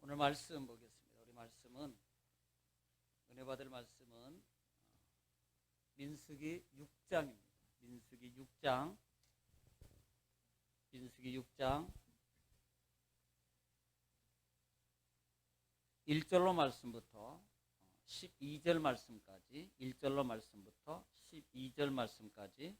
오늘 말씀 보겠습니다. 우리 말씀은 은혜 받을 말씀은 민수기 6장입니다. 민수기 6장 1절로 말씀부터 12절 말씀까지 1절로 말씀부터 12절 말씀까지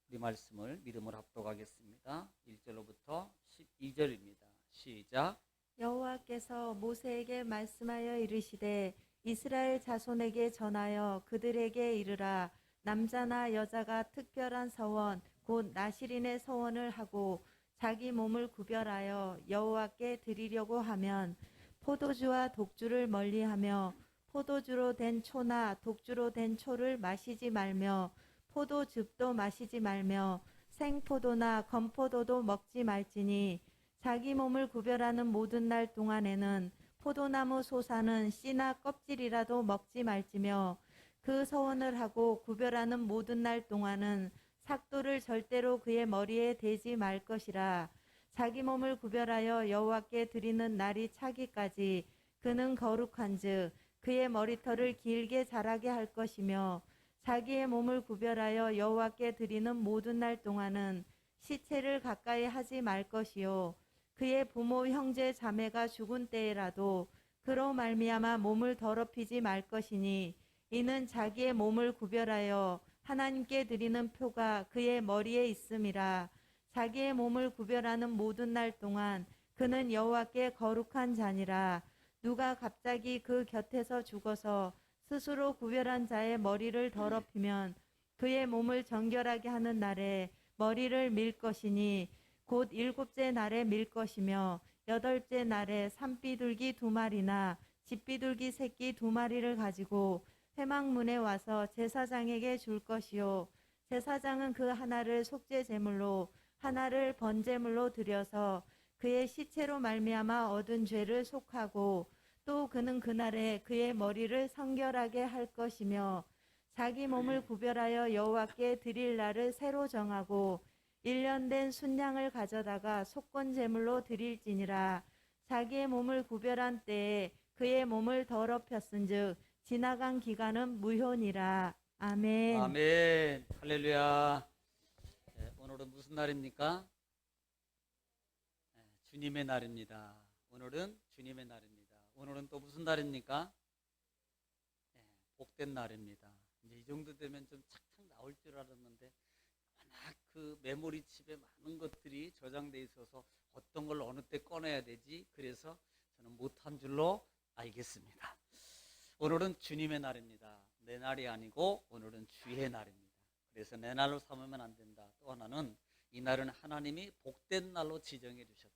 우리 말씀을 믿음으로 합독하겠습니다. 1절로부터 12절입니다. 시작. 여호와께서 모세에게 말씀하여 이르시되 이스라엘 자손에게 전하여 그들에게 이르라. 남자나 여자가 특별한 서원 곧 나실인의 서원을 하고 자기 몸을 구별하여 여호와께 드리려고 하면 포도주와 독주를 멀리하며 포도주로 된 초나 독주로 된 초를 마시지 말며 포도즙도 마시지 말며 생포도나 건포도도 먹지 말지니 자기 몸을 구별하는 모든 날 동안에는 포도나무 솟아는 씨나 껍질이라도 먹지 말지며 그 서원을 하고 구별하는 모든 날 동안은 삭도를 절대로 그의 머리에 대지 말 것이라. 자기 몸을 구별하여 여호와께 드리는 날이 차기까지 그는 거룩한즉 그의 머리털을 길게 자라게 할 것이며 자기의 몸을 구별하여 여호와께 드리는 모든 날 동안은 시체를 가까이 하지 말 것이요 그의 부모 형제 자매가 죽은 때에라도 그로 말미암아 몸을 더럽히지 말 것이니 이는 자기의 몸을 구별하여 하나님께 드리는 표가 그의 머리에 있음이라. 자기의 몸을 구별하는 모든 날 동안 그는 여호와께 거룩한 자니라. 누가 갑자기 그 곁에서 죽어서 스스로 구별한 자의 머리를 더럽히면 그의 몸을 정결하게 하는 날에 머리를 밀 것이니 곧 일곱째 날에 밀 것이며 여덟째 날에 산비둘기 2마리나 집비둘기 새끼 2마리를 가지고 회막문에 와서 제사장에게 줄 것이요 제사장은 그 하나를 속죄 제물로 하나를 번제물로 드려서 그의 시체로 말미암아 얻은 죄를 속하고 또 그는 그날에 그의 머리를 성결하게 할 것이며 자기 몸을 구별하여 여호와께 드릴 날을 새로 정하고 1년 된 순양을 가져다가 속건 제물로 드릴지니라. 자기의 몸을 구별한 때에 그의 몸을 더럽혔은즉 지나간 기간은 무효니라. 아멘. 아멘. 할렐루야. 오늘은 무슨 날입니까? 주님의 날입니다. 오늘은 주님의 날입니다. 오늘은 또 무슨 날입니까? 복된 날입니다. 이제 이 정도 되면 좀 착착 나올 줄 알았는데 워낙 그 메모리 칩에 많은 것들이 저장돼 있어서 어떤 걸 어느 때 꺼내야 되지? 그래서 저는 못한 줄로 알겠습니다. 오늘은 주님의 날입니다. 내 날이 아니고 오늘은 주의 날입니다. 그래서 내 날로 삼으면 안 된다. 또 하나는 이 날은 하나님이 복된 날로 지정해 주셨다.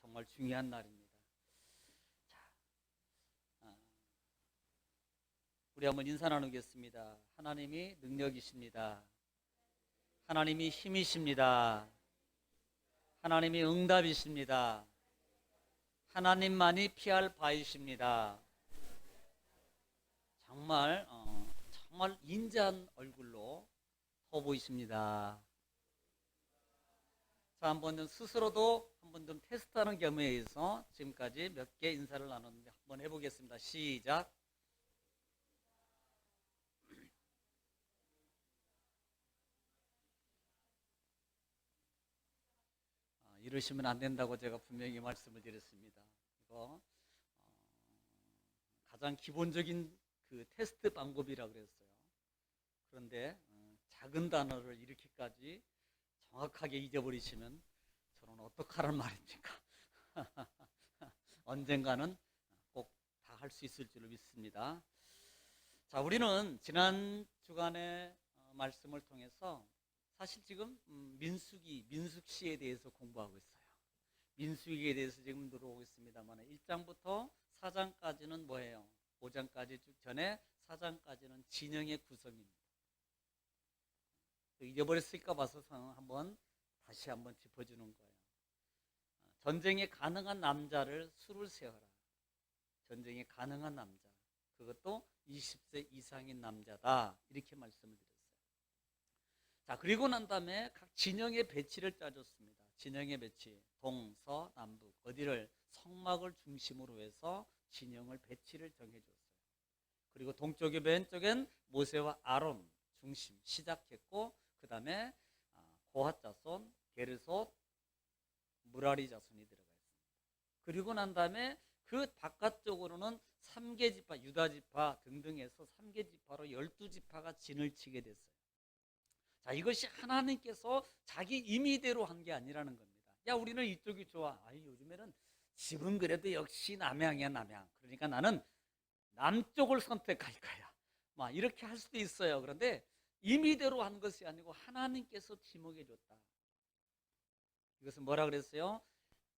정말 중요한 날입니다. 자, 우리 한번 인사 나누겠습니다. 하나님이 능력이십니다. 하나님이 힘이십니다. 하나님이 응답이십니다. 하나님만이 피할 바이십니다. 정말 정말 인자한 얼굴로 서 보이십니다. 자, 한번 스스로도 한번 좀 테스트하는 겸에 의해서 지금까지 몇 개 인사를 나눴는데 한번 해보겠습니다. 시작. 이러시면 안 된다고 제가 분명히 말씀을 드렸습니다. 이거 가장 기본적인 그 테스트 방법이라 그랬어요. 그런데 작은 단어를 이렇게까지 정확하게 잊어버리시면 저는 어떡하란 말입니까? 언젠가는 꼭 다 할 수 있을 줄 믿습니다. 자, 우리는 지난 주간의 말씀을 통해서 사실 지금 민숙시에 대해서 공부하고 있어요. 민수기에 대해서 지금 들어오고 있습니다만 1장부터 4장까지는 뭐예요? 5장까지 쭉 전에 4장까지는 진영의 구성입니다. 잊어버렸을까 봐서 한번 다시 한번 짚어주는 거예요. 전쟁에 가능한 남자를 수를 세워라. 전쟁에 가능한 남자. 그것도 20세 이상인 남자다. 이렇게 말씀을 드렸어요. 자, 그리고 난 다음에 각 진영의 배치를 짜줬습니다. 진영의 배치, 동서남북 어디를 성막을 중심으로 해서 진영을 배치를 정해줬어요. 그리고 동쪽의 왼쪽엔 모세와 아론 중심 시작했고, 그 다음에 고핫 자손, 게르손, 무라리 자손이 들어가 있습니다. 그리고 난 다음에 그 바깥쪽으로는 3개 지파, 유다 지파 등등해서 3개 지파로 12지파가 진을 치게 됐어요. 자, 이것이 하나님께서 자기 임의대로 한 게 아니라는 겁니다. 야, 우리는 이쪽이 좋아. 아이, 요즘에는 집은 그래도 역시 남향이야, 남향. 그러니까 나는 남쪽을 선택할 거야. 막 이렇게 할 수도 있어요. 그런데 임의대로 한 것이 아니고 하나님께서 지목해 줬다. 이것은 뭐라 그랬어요?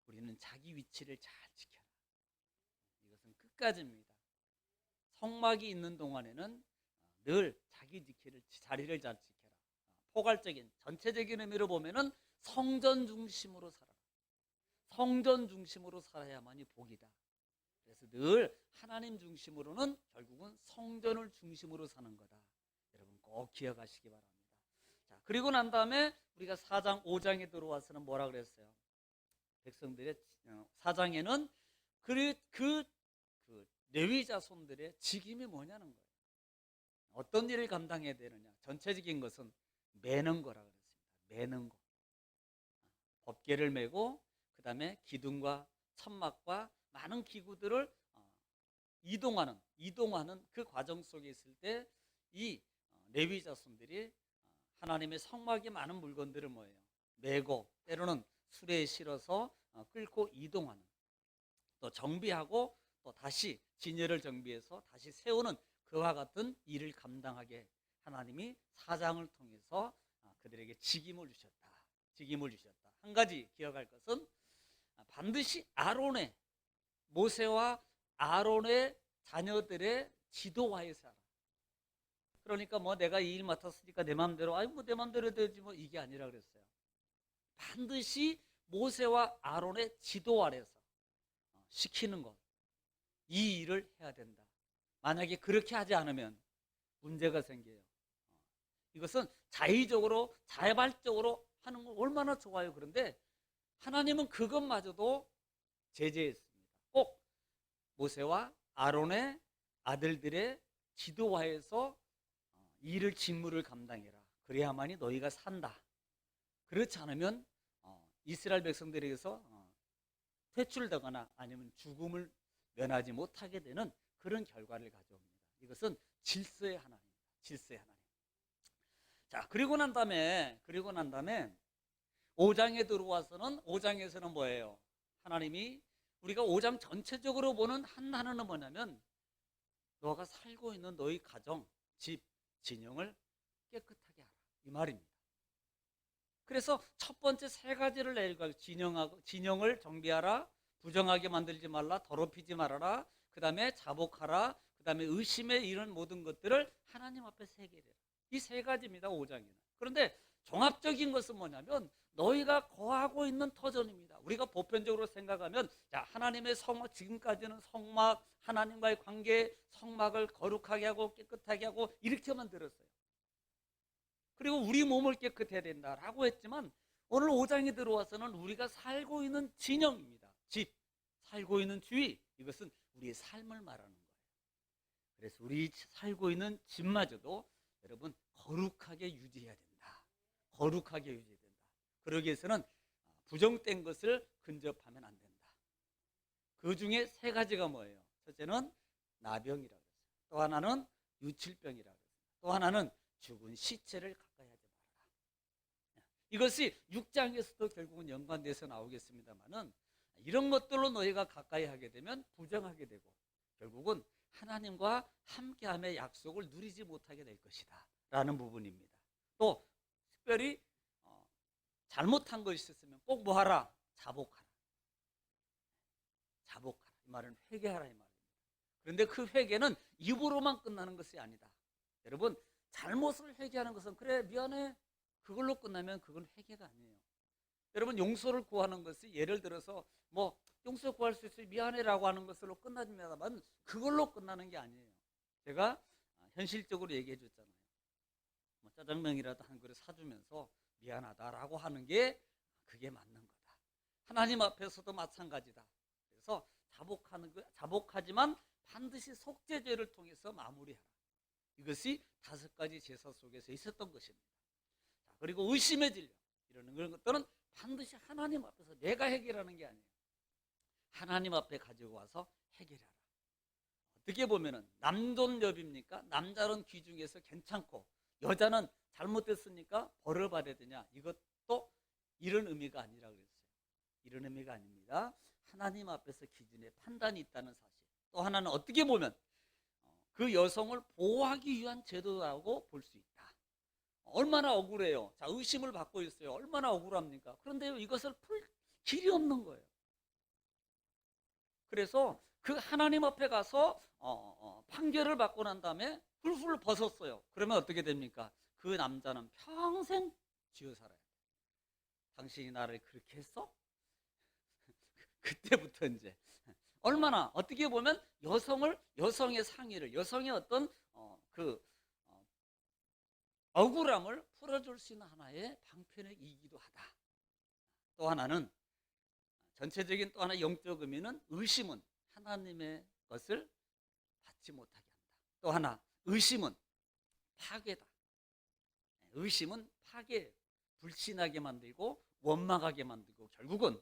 우리는 자기 위치를 잘 지켜라. 이것은 끝까지입니다. 성막이 있는 동안에는 늘 자기 자리를 잘 지켜라. 포괄적인 전체적인 의미로 보면은 성전 중심으로 살아라. 성전 중심으로 살아야만이 복이다. 그래서 늘 하나님 중심으로는 결국은 성전을 중심으로 사는 거다. 여러분 꼭 기억하시기 바랍니다. 자, 그리고 난 다음에 우리가 4장 5장에 들어와서는 뭐라 그랬어요? 백성들의 4장에는 그 레위 자손들의 직임이 뭐냐는 거예요. 어떤 일을 감당해야 되느냐. 전체적인 것은 매는 거라 그랬습니다. 매는 거. 법궤를 메고 그 다음에 기둥과 천막과 많은 기구들을 이동하는 그 과정 속에 있을 때 이 레위 자손들이 하나님의 성막에 많은 물건들을 뭐예요? 메고 때로는 수레에 실어서 끌고 이동하는, 또 정비하고 또 다시 진열을 정비해서 다시 세우는 그와 같은 일을 감당하게 하나님이 사장을 통해서 그들에게 직임을 주셨다. 직임을 주셨다. 한 가지 기억할 것은 반드시 모세와 아론의 자녀들의 지도하에서 하라. 그러니까 뭐 내가 이 일 맡았으니까 내 마음대로 내 마음대로 되지 뭐 이게 아니라 그랬어요. 반드시 모세와 아론의 지도 아래서 시키는 것, 이 일을 해야 된다. 만약에 그렇게 하지 않으면 문제가 생겨요. 이것은 자의적으로 자발적으로 하는 건 얼마나 좋아요. 그런데 하나님은 그것마저도 제재했습니다. 꼭 모세와 아론의 아들들의 지도하에서 일을 직무를 감당해라. 그래야만이 너희가 산다. 그렇지 않으면 이스라엘 백성들에게서 퇴출되거나 아니면 죽음을 면하지 못하게 되는 그런 결과를 가져옵니다. 이것은 질서의 하나님입니다. 질서의 하나님. 자, 그리고 난 다음에 5장에 들어와서는 5장에서는 뭐예요? 하나님이 우리가 5장 전체적으로 보는 한 하나는 뭐냐면 너가 살고 있는 너희 가정, 집, 진영을 깨끗하게 하라. 이 말입니다. 그래서 첫 번째 세 가지를 내가 진영을 정비하라, 부정하게 만들지 말라, 더럽히지 말아라, 그 다음에 자복하라, 그 다음에 의심에 이런 모든 것들을 하나님 앞에 새기라. 이 세 가지입니다. 5장에는. 그런데 종합적인 것은 뭐냐면 너희가 거하고 있는 터전입니다. 우리가 보편적으로 생각하면 하나님의 성막, 지금까지는 성막, 하나님과의 관계, 성막을 거룩하게 하고 깨끗하게 하고 이렇게만 들었어요. 그리고 우리 몸을 깨끗해야 된다라고 했지만 오늘 5장에 들어와서는 우리가 살고 있는 진영입니다. 집, 살고 있는 주위, 이것은 우리의 삶을 말하는 거예요. 그래서 우리 살고 있는 집마저도 여러분 거룩하게 유지해야 된다. 거룩하게 유지해야 된다. 그러기 위해서는 부정된 것을 근접하면 안 된다. 그 중에 세 가지가 뭐예요? 첫째는 나병이라고 했어요. 또 하나는 유칠병이라고 했어요. 또 하나는 죽은 시체를 가까이 하지 말아라. 이것이 6장에서도 결국은 연관돼서 나오겠습니다만은 이런 것들로 너희가 가까이 하게 되면 부정하게 되고 결국은 하나님과 함께함의 약속을 누리지 못하게 될 것이다 라는 부분입니다. 또 특별히 잘못한 것이 있으면 꼭 뭐하라? 자복하라. 자복하라. 이 말은 회개하라 이 말입니다. 그런데 그 회개는 입으로만 끝나는 것이 아니다. 여러분 잘못을 회개하는 것은 그래 미안해 그걸로 끝나면 그건 회개가 아니에요. 여러분 용서를 구하는 것이 예를 들어서 뭐 용서 구할 수 있어요 미안해라고 하는 것으로 끝나집니다만 그걸로 끝나는 게 아니에요. 제가 현실적으로 얘기해 줬잖아요. 뭐 짜장면이라도 한 그릇 사주면서 미안하다라고 하는 게 그게 맞는 거예요. 하나님 앞에서도 마찬가지다. 그래서 자복하지만 반드시 속죄제를 통해서 마무리하라. 이것이 5가지 제사 속에서 있었던 것입니다. 자, 그리고 의심의 진료 이런 것들은 반드시 하나님 앞에서 내가 해결하는 게 아니에요. 하나님 앞에 가지고 와서 해결하라. 어떻게 보면은 남존여비입니까? 남자는 귀중해서 괜찮고 여자는 잘못됐으니까 벌을 받아야 되냐? 이것도 이런 의미가 아니라 그랬어요. 이런 의미가 아닙니다. 하나님 앞에서 기준의 판단이 있다는 사실. 또 하나는 어떻게 보면 그 여성을 보호하기 위한 제도라고 볼 수 있다. 얼마나 억울해요. 자, 의심을 받고 있어요. 얼마나 억울합니까? 그런데 이것을 풀 길이 없는 거예요. 그래서 그 하나님 앞에 가서 판결을 받고 난 다음에 훌훌 벗었어요. 그러면 어떻게 됩니까? 그 남자는 평생 쥐어 살아야 돼. 당신이 나를 그렇게 했어? 그때부터 이제 얼마나 어떻게 보면 여성의 상의를 여성의 어떤 억울함을 풀어줄 수 있는 하나의 방편이기도 하다. 또 하나는 전체적인 또 하나 영적 의미는 의심은 하나님의 것을 받지 못하게 한다. 또 하나 의심은 파괴다. 의심은 파괴, 불신하게 만들고 원망하게 만들고 결국은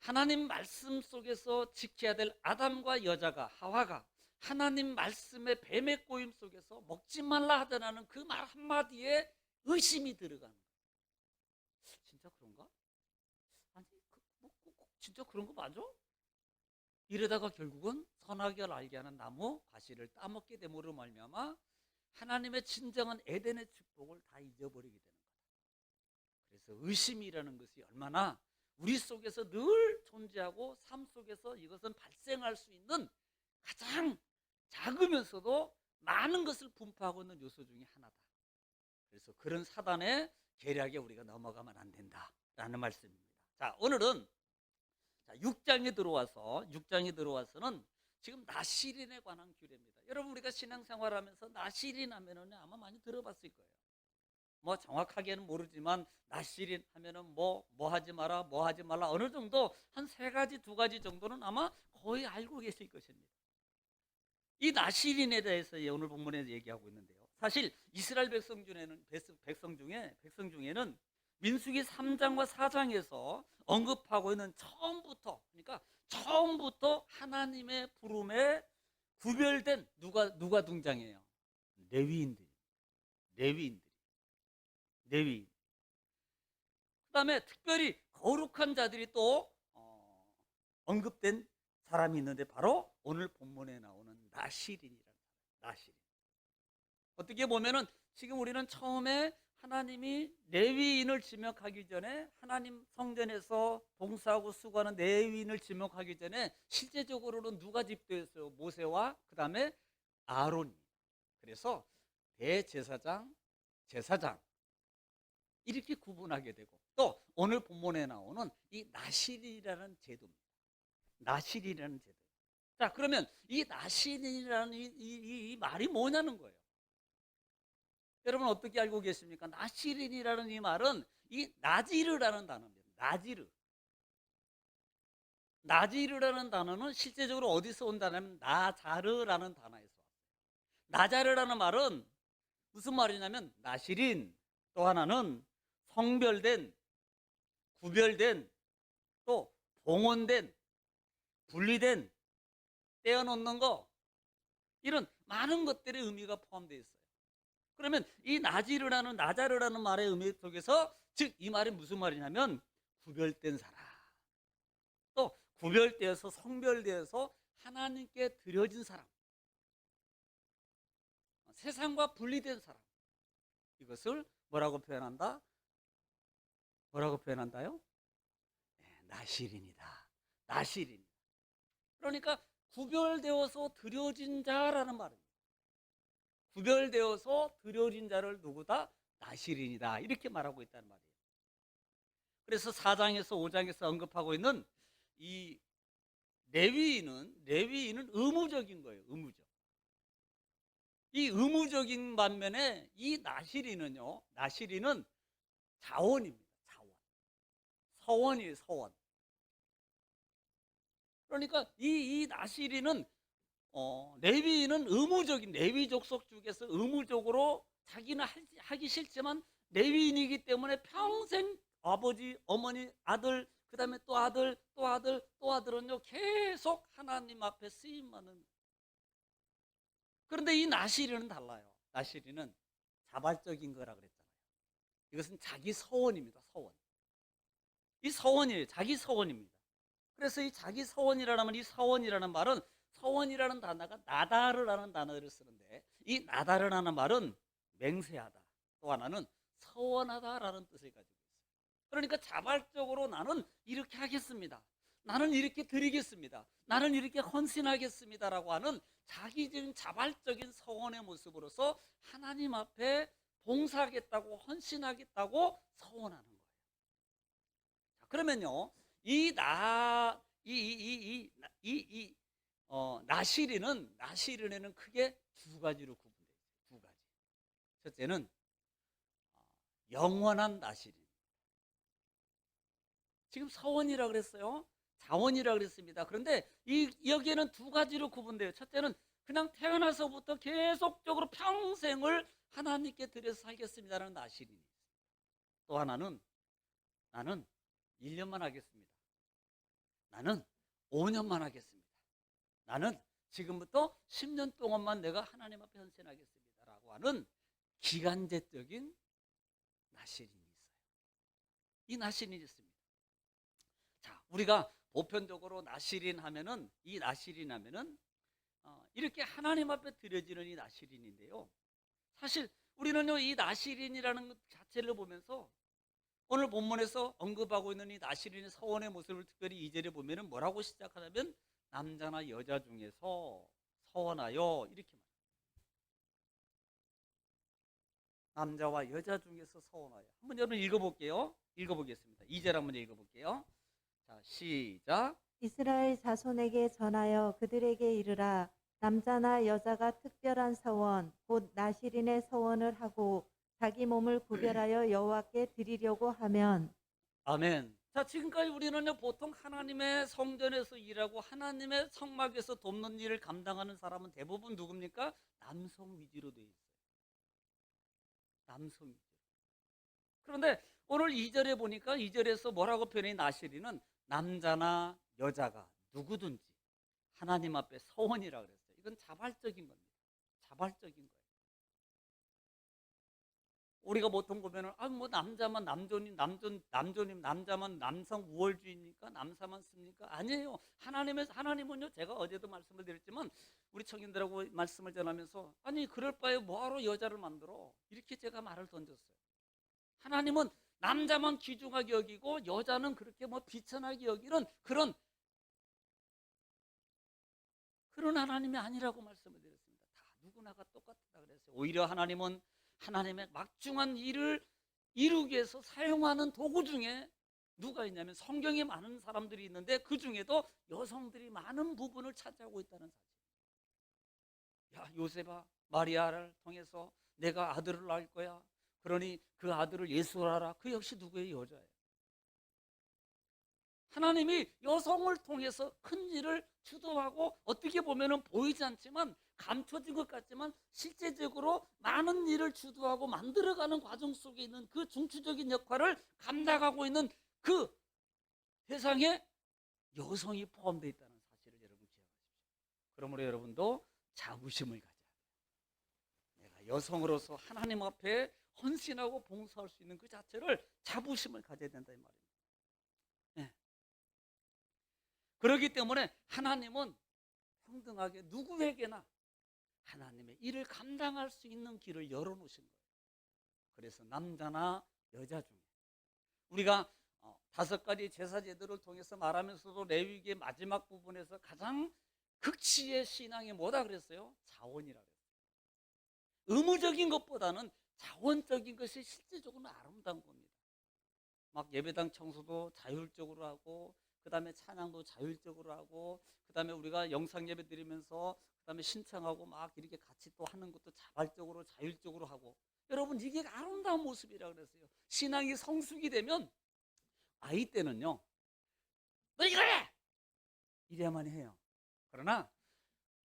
하나님 말씀 속에서 지켜야 될 아담과 여자가 하와가 하나님 말씀의 뱀의 꼬임 속에서 먹지 말라 하더라는 그 말 한마디에 의심이 들어가는 거예요. 진짜 그런가? 아니 진짜 그런 거 맞아? 이러다가 결국은 선악을 알게 하는 나무 과실을 따먹게 됨으로 말미암아 하나님의 진정한 에덴의 축복을 다 잊어버리게 되는 거다. 그래서 의심이라는 것이 얼마나 우리 속에서 늘 존재하고 삶 속에서 이것은 발생할 수 있는 가장 작으면서도 많은 것을 분포하고 있는 요소 중에 하나다. 그래서 그런 사단의 계략에 우리가 넘어가면 안 된다라는 말씀입니다. 자, 오늘은 6장에 들어와서는 지금 나실인에 관한 규례입니다. 여러분 우리가 신앙생활하면서 나실인 하면은 아마 많이 들어봤을 거예요. 뭐 정확하게는 모르지만 나실인 하면은 뭐 하지 마라 뭐 하지 말라 어느 정도 한 3가지 2가지 정도는 아마 거의 알고 계실 것입니다. 이 나실인에 대해서 오늘 본문에서 얘기하고 있는데요. 사실 이스라엘 백성 중에는 민수기 3장과 4장에서 언급하고 있는 처음부터 하나님의 부름에 구별된 누가 등장해요? 레위인. 그다음에 특별히 거룩한 자들이 또 언급된 사람이 있는데 바로 오늘 본문에 나오는 나실인이라는 사람. 나실인. 어떻게 보면은 지금 우리는 처음에 하나님이 레위인을 지명하기 전에 하나님 성전에서 봉사하고 수고하는 레위인을 지명하기 전에 실제적으로는 누가 집도했어요? 모세와 그 다음에 아론이. 그래서 대제사장, 제사장 이렇게 구분하게 되고 또 오늘 본문에 나오는 이 나실이라는 제도입니다. 나실이라는 제도. 자, 그러면 이 나실이라는 이 말이 뭐냐는 거예요. 여러분 어떻게 알고 계십니까? 나실인이라는 이 말은 이 나지르라는 단어입니다. 나지르라는 단어는 실제적으로 어디서 온다면 나자르라는 단어에서 왔어요. 나자르라는 말은 무슨 말이냐면 나실인, 또 하나는 성별된, 구별된, 또 봉헌된, 분리된, 떼어놓는 거 이런 많은 것들의 의미가 포함되어 있어요. 그러면 이 나자르라는 말의 의미 속에서 즉 이 말이 무슨 말이냐면 구별된 사람, 또 구별되어서 성별되어서 하나님께 드려진 사람, 세상과 분리된 사람, 이것을 뭐라고 표현한다요? 네, 나실인이다. 나실인. 그러니까 구별되어서 드려진 자라는 말입니다. 구별되어서 드려진 자를 누구다? 나실인이다. 이렇게 말하고 있다는 말이에요. 그래서 4장에서 5장에서 언급하고 있는 이 레위인은 의무적인 거예요. 이 의무적인 반면에 이 나실인은 자원입니다. 서원이에요. 서원. 그러니까 이 나시린은 레위인은 의무적인 레위 족속 중에서 의무적으로 자기는 하기 싫지만 레위인이기 때문에 평생 아버지, 어머니, 아들, 그 다음에 또 아들, 또 아들, 또 아들은요 계속 하나님 앞에 쓰임받는. 그런데 이 나시린은 달라요. 나시린은 자발적인 거라 그랬잖아요. 이것은 자기 서원입니다. 서원. 이 서원이에요. 자기 서원입니다. 그래서 이 자기 서원이라는 이 서원이라는 말은 서원이라는 단어가 나다르라는 단어를 쓰는데 이 나다르라는 말은 맹세하다. 또 하나는 서원하다라는 뜻을 가지고 있어요. 그러니까 자발적으로 나는 이렇게 하겠습니다. 나는 이렇게 드리겠습니다. 나는 이렇게 헌신하겠습니다라고 하는 자기적인 자발적인 서원의 모습으로서 하나님 앞에 봉사하겠다고 헌신하겠다고 서원하는 거예요. 자, 그러면요, 나시린에는 크게 두 가지로 구분돼요. 두 가지. 첫째는 영원한 나시린. 지금 서원이라 그랬어요. 자원이라 그랬습니다. 그런데 여기에는 두 가지로 구분돼요. 첫째는 그냥 태어나서부터 계속적으로 평생을 하나님께 드려서 살겠습니다라는 나시린이 있습니다. 또 하나는 나는 1년만 하겠습니다. 나는 5년만 하겠습니다. 나는 지금부터 10년 동안만 내가 하나님 앞에 헌신하겠습니다라고 하는 기간제적인 나시린이 있어요. 이 나시린이 있습니다. 자, 우리가 보편적으로 나시린 하면은 이렇게 하나님 앞에 드려지는 이 나시린인데요. 사실 우리는요 이 나시린이라는 것 자체를 보면서 오늘 본문에서 언급하고 있는 이 나시린의 서원의 모습을 특별히 2절에 보면은 뭐라고 시작하냐면 남자나 여자 중에서 서원하여 이렇게 말합니다. 남자와 여자 중에서 서원하여. 한번 여러분 읽어볼게요. 읽어보겠습니다. 2절 한번 읽어볼게요. 자, 시작. 이스라엘 자손에게 전하여 그들에게 이르라. 남자나 여자가 특별한 서원 곧 나시린의 서원을 하고 자기 몸을 구별하여 여호와께 드리려고 하면. 아멘. 자, 지금까지 우리는요 보통 하나님의 성전에서 일하고 하나님의 성막에서 돕는 일을 감당하는 사람은 대부분 누굽니까? 남성 위주로 되어 있어요. 남성 위주로. 그런데 오늘 2절에 보니까 2절에서 뭐라고 표현해? 나시린은 남자나 여자가 누구든지 하나님 앞에 서원이라 그랬어요. 이건 자발적인 겁니다. 자발적인 거예요. 우리가 보통 보면은 뭐 남자만 남조님 남자만 남성 우월주의입니까? 남자만 씁니까? 아니에요. 하나님은요 제가 어제도 말씀을 드렸지만 우리 청년들하고 말씀을 전하면서 아니 그럴 바에 뭐하러 여자를 만들어? 이렇게 제가 말을 던졌어요. 하나님은 남자만 귀중하게 여기고 여자는 그렇게 뭐 비천하게 여기는 그런 하나님이 아니라고 말씀을 드렸습니다. 다 누구나가 똑같다 그랬어요. 오히려 하나님은 하나님의 막중한 일을 이루기 위해서 사용하는 도구 중에 누가 있냐면 성경에 많은 사람들이 있는데 그 중에도 여성들이 많은 부분을 차지하고 있다는 사실. 야, 요셉아, 마리아를 통해서 내가 아들을 낳을 거야. 그러니 그 아들을 예수하라. 그 역시 누구의 여자예요. 하나님이 여성을 통해서 큰 일을 주도하고 어떻게 보면 보이지 않지만 감춰진 것 같지만 실제적으로 많은 일을 주도하고 만들어가는 과정 속에 있는 그 중추적인 역할을 감당하고 있는 그 대상에 여성이 포함되어 있다는 사실을 여러분 기억하십시오. 그러므로 여러분도 자부심을 가져야 돼요. 내가 여성으로서 하나님 앞에 헌신하고 봉사할 수 있는 그 자체를 자부심을 가져야 된다 이 말입니다. 네. 그렇기 때문에 하나님은 평등하게 누구에게나 하나님의 일을 감당할 수 있는 길을 열어놓으신 거예요. 그래서 남자나 여자 중에 우리가 5가지 제사 제도를 통해서 말하면서도 레위기의 마지막 부분에서 가장 극치의 신앙이 뭐다 그랬어요? 자원이라 그랬어요. 의무적인 것보다는 자원적인 것이 실제적으로 아름다운 겁니다. 막 예배당 청소도 자율적으로 하고 그 다음에 찬양도 자율적으로 하고 그 다음에 우리가 영상 예배 드리면서 그 다음에 신청하고 막 이렇게 같이 또 하는 것도 자발적으로 자율적으로 하고 여러분 이게 아름다운 모습이라고 그랬어요. 신앙이 성숙이 되면 아이 때는요 너 이거 해! 이래야만 해요. 그러나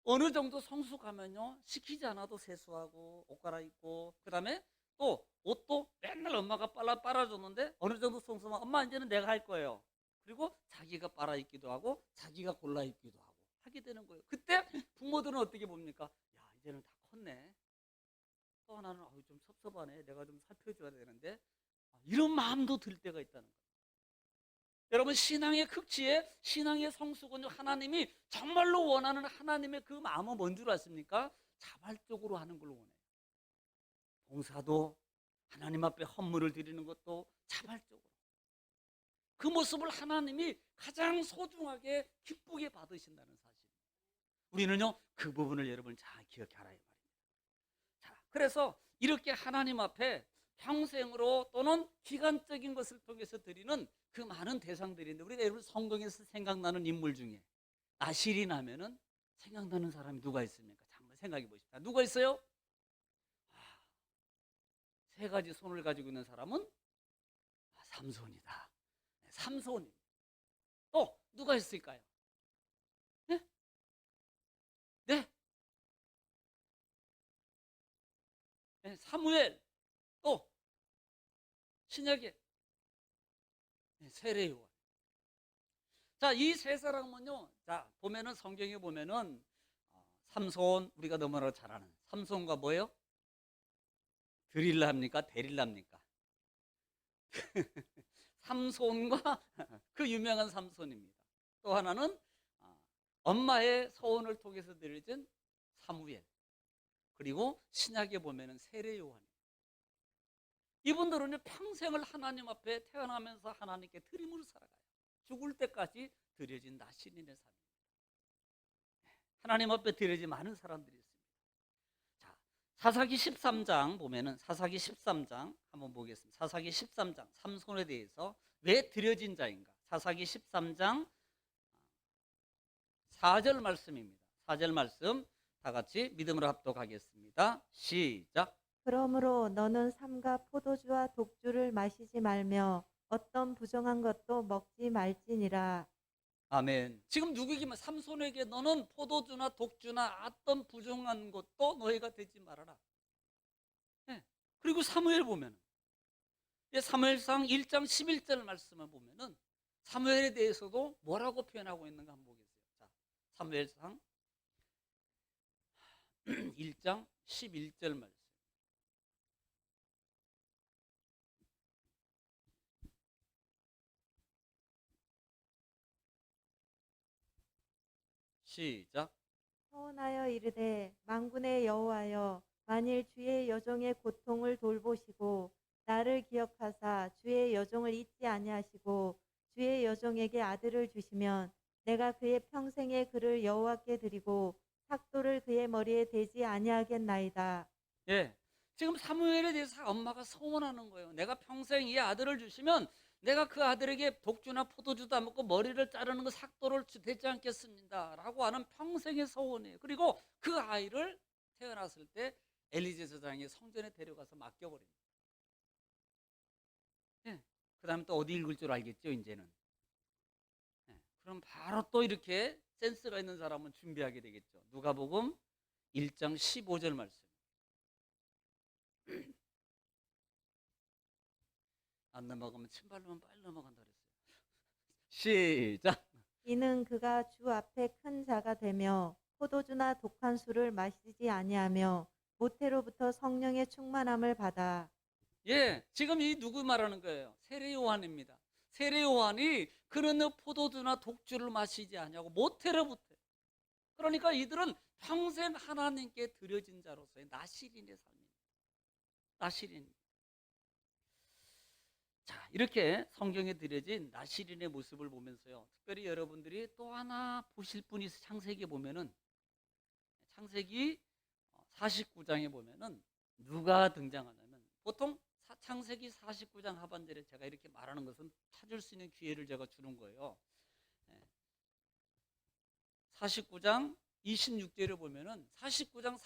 어느 정도 성숙하면요, 시키지 않아도 세수하고 옷 갈아입고, 그 다음에 또 옷도 맨날 엄마가 빨아줬는데 어느 정도 성숙하면 엄마 이제는 내가 할 거예요. 그리고 자기가 빨아입기도 하고 자기가 골라입기도 하고 하게 되는 거예요. 그때 부모들은 어떻게 봅니까? 야, 이제는 다 컸네. 또 하나는 좀 섭섭하네. 내가 좀 살펴줘야 되는데, 이런 마음도 들 때가 있다는 거예요. 여러분, 신앙의 극치에 신앙의 성숙은요, 하나님이 정말로 원하는 하나님의 그 마음은 뭔 줄 아십니까? 자발적으로 하는 걸 원해요. 봉사도, 하나님 앞에 헌물을 드리는 것도 자발적으로. 그 모습을 하나님이 가장 소중하게 기쁘게 받으신다는 사실. 우리는요, 그 부분을 여러분 잘 기억하라 이 말입니다. 자, 그래서 이렇게 하나님 앞에 평생으로 또는 기간적인 것을 통해서 드리는 그 많은 대상들인데, 우리가 여러분 성경에서 생각나는 인물 중에 나실이 나면은 생각나는 사람이 누가 있습니까? 자, 한번 생각해 보십시오. 누가 있어요? 세 가지 손을 가지고 있는 사람은 삼손이다. 삼손. 또 누가 있을까요? 네? 네? 네, 사무엘. 또 신약에 세례요한. 자, 이 세 사람은요, 자, 보면은 성경에 보면은 삼손, 우리가 너무나 잘 아는 삼손과 뭐예요? 드릴랍니까? 데릴랍니까? 삼손과 그 유명한 삼손입니다. 또 하나는 엄마의 소원을 통해서 드려진 사무엘. 그리고 신약에 보면은 세례 요한. 이분들은요, 평생을 하나님 앞에 태어나면서 하나님께 드림으로 살아가요. 죽을 때까지 드려진 나신인의 삶입니다. 하나님 앞에 드려진 많은 사람들이 있습니다. 자, 사사기 13장 보면은, 사사기 13장 한번 보겠습니다. 사사기 13장 삼손에 대해서 왜 드려진 자인가? 사사기 13장 4절 말씀입니다. 4절 말씀 다 같이 믿음으로 합독하겠습니다. 시작. 그러므로 너는 삼가 포도주와 독주를 마시지 말며 어떤 부정한 것도 먹지 말지니라. 아멘. 지금 누구에게만 삼손에게 너는 포도주나 독주나 어떤 부정한 것도 너희가 되지 말아라. 네. 그리고 사무엘 보면은, 사무엘상 1장 11절 말씀을 보면은 사무엘에 대해서도 뭐라고 표현하고 있는가 한번 보겠어요. 자, 사무엘상 1장 11절 말씀. 시작. 서원하여 이르되 만군의 여호와여, 만일 주의 여종의 고통을 돌보시고 나를 기억하사 주의 여종을 잊지 아니하시고 주의 여종에게 아들을 주시면 내가 그의 평생에 그를 여호와께 드리고 삭도를 그의 머리에 대지 아니하겠나이다. 예. 지금 사무엘에 대해서 엄마가 서원하는 거예요. 내가 평생 이 아들을 주시면 내가 그 아들에게 독주나 포도주도 안 먹고 머리를 자르는 거 삭도를 되지 않겠습니다. 라고 하는 평생의 서원이에요. 그리고 그 아이를 태어났을 때 엘리제 제사장이 성전에 데려가서 맡겨버립니다. 예. 그 다음에 또 어디 읽을 줄 알겠죠, 이제는. 예. 그럼 바로 또 이렇게 센스가 있는 사람은 준비하게 되겠죠. 누가복음 1장 15절 말씀. 안 넘어가면 침발로만 빨리 넘어간다 그랬어요. 시작. 이는 그가 주 앞에 큰 자가 되며 포도주나 독한 술을 마시지 아니하며 모태로부터 성령의 충만함을 받아. 예, 지금 이 누구 말하는 거예요? 세례 요한입니다. 세례 요한이 그는 포도주나 독주를 마시지 아니하고 모태로부터. 그러니까 이들은 평생 하나님께 드려진 자로서의 나실인의 삶입니다. 나실인. 자, 이렇게 성경에 드려진 나실인의 모습을 보면서요, 특별히 여러분들이 또 하나 보실 분이 창세기에 보면은, 창세기 49장에 보면은 누가 등장하냐면, 보통 창세기 49장 하반절에 제가 이렇게 말하는 것은 찾을 수 있는 기회를 제가 주는 거예요. 49장 26절을 보면은 49장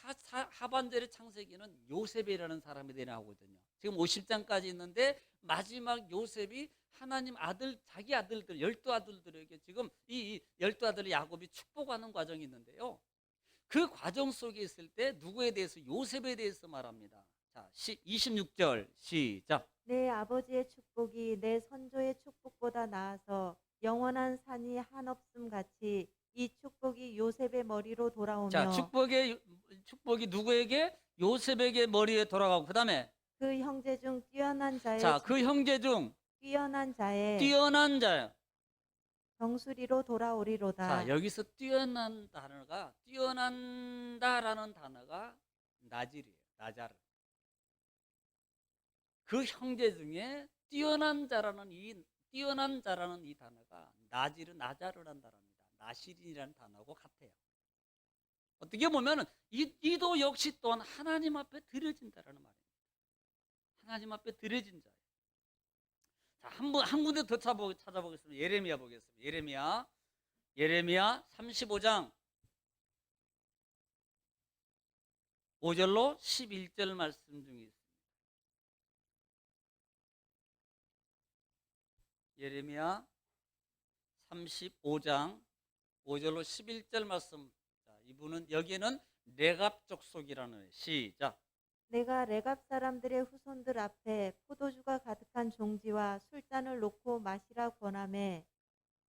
하반절의 창세기는 요셉이라는 사람이 나오거든요. 지금 50장까지 있는데 마지막 요셉이 하나님 아들, 자기 아들들, 12아들들에게 지금 이 12아들의 야곱이 축복하는 과정이 있는데요. 그 과정 속에 있을 때 누구에 대해서, 요셉에 대해서 말합니다. 자, 26절 시작. 내 아버지의 축복이 내 선조의 축복보다 나아서 영원한 산이 한없음 같이 이 축복이 요셉의 머리로 자, 돌아오며 축복이 누구에게? 요셉에게 머리에 돌아가고, 그 다음에 그 형제 중 뛰어난 자의 자, 그 형제 중 뛰어난 자의 뛰어난 자요. 정수리로 돌아오리로다. 자, 여기서 뛰어난 단어가, 뛰어난다라는 단어가 나질이에요. 나자르. 그 형제 중에 뛰어난 자라는 이 단어가 나자르라는 단어입니다. 나실이라는 단어하고 같아요. 어떻게 보면은 이도 역시 또한 하나님 앞에 드려진다라는 말입니다. 하나님 앞에 드려진 자예요. 자, 한 군데 더 찾아보겠습니다. 예레미야 보겠습니다. 예레미야 35장 5절로 11절 말씀 중에 있습니다. 예레미야 35장 5절로 11절 말씀. 자, 이분은 여기에는 레갑 족속이라는, 시작. 내가 레갑 사람들의 후손들 앞에 포도주가 가득한 종지와 술잔을 놓고 마시라 권하매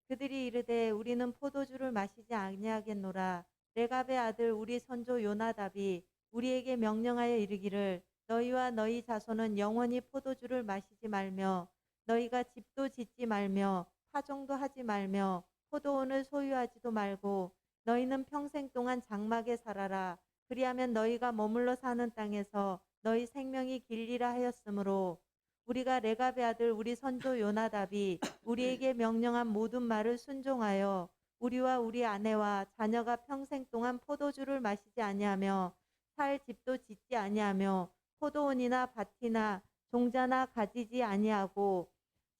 그들이 이르되 우리는 포도주를 마시지 아니하겠노라. 레갑의 아들 우리 선조 요나답이 우리에게 명령하여 이르기를 너희와 너희 자손은 영원히 포도주를 마시지 말며 너희가 집도 짓지 말며 파종도 하지 말며 포도원을 소유하지도 말고 너희는 평생 동안 장막에 살아라. 그리하면 너희가 머물러 사는 땅에서 너희 생명이 길리라 하였으므로 우리가 레갑의 아들 우리 선조 요나답이 우리에게 명령한 모든 말을 순종하여 우리와 우리 아내와 자녀가 평생 동안 포도주를 마시지 아니하며 살 집도 짓지 아니하며 포도원이나 밭이나 종자나 가지지 아니하고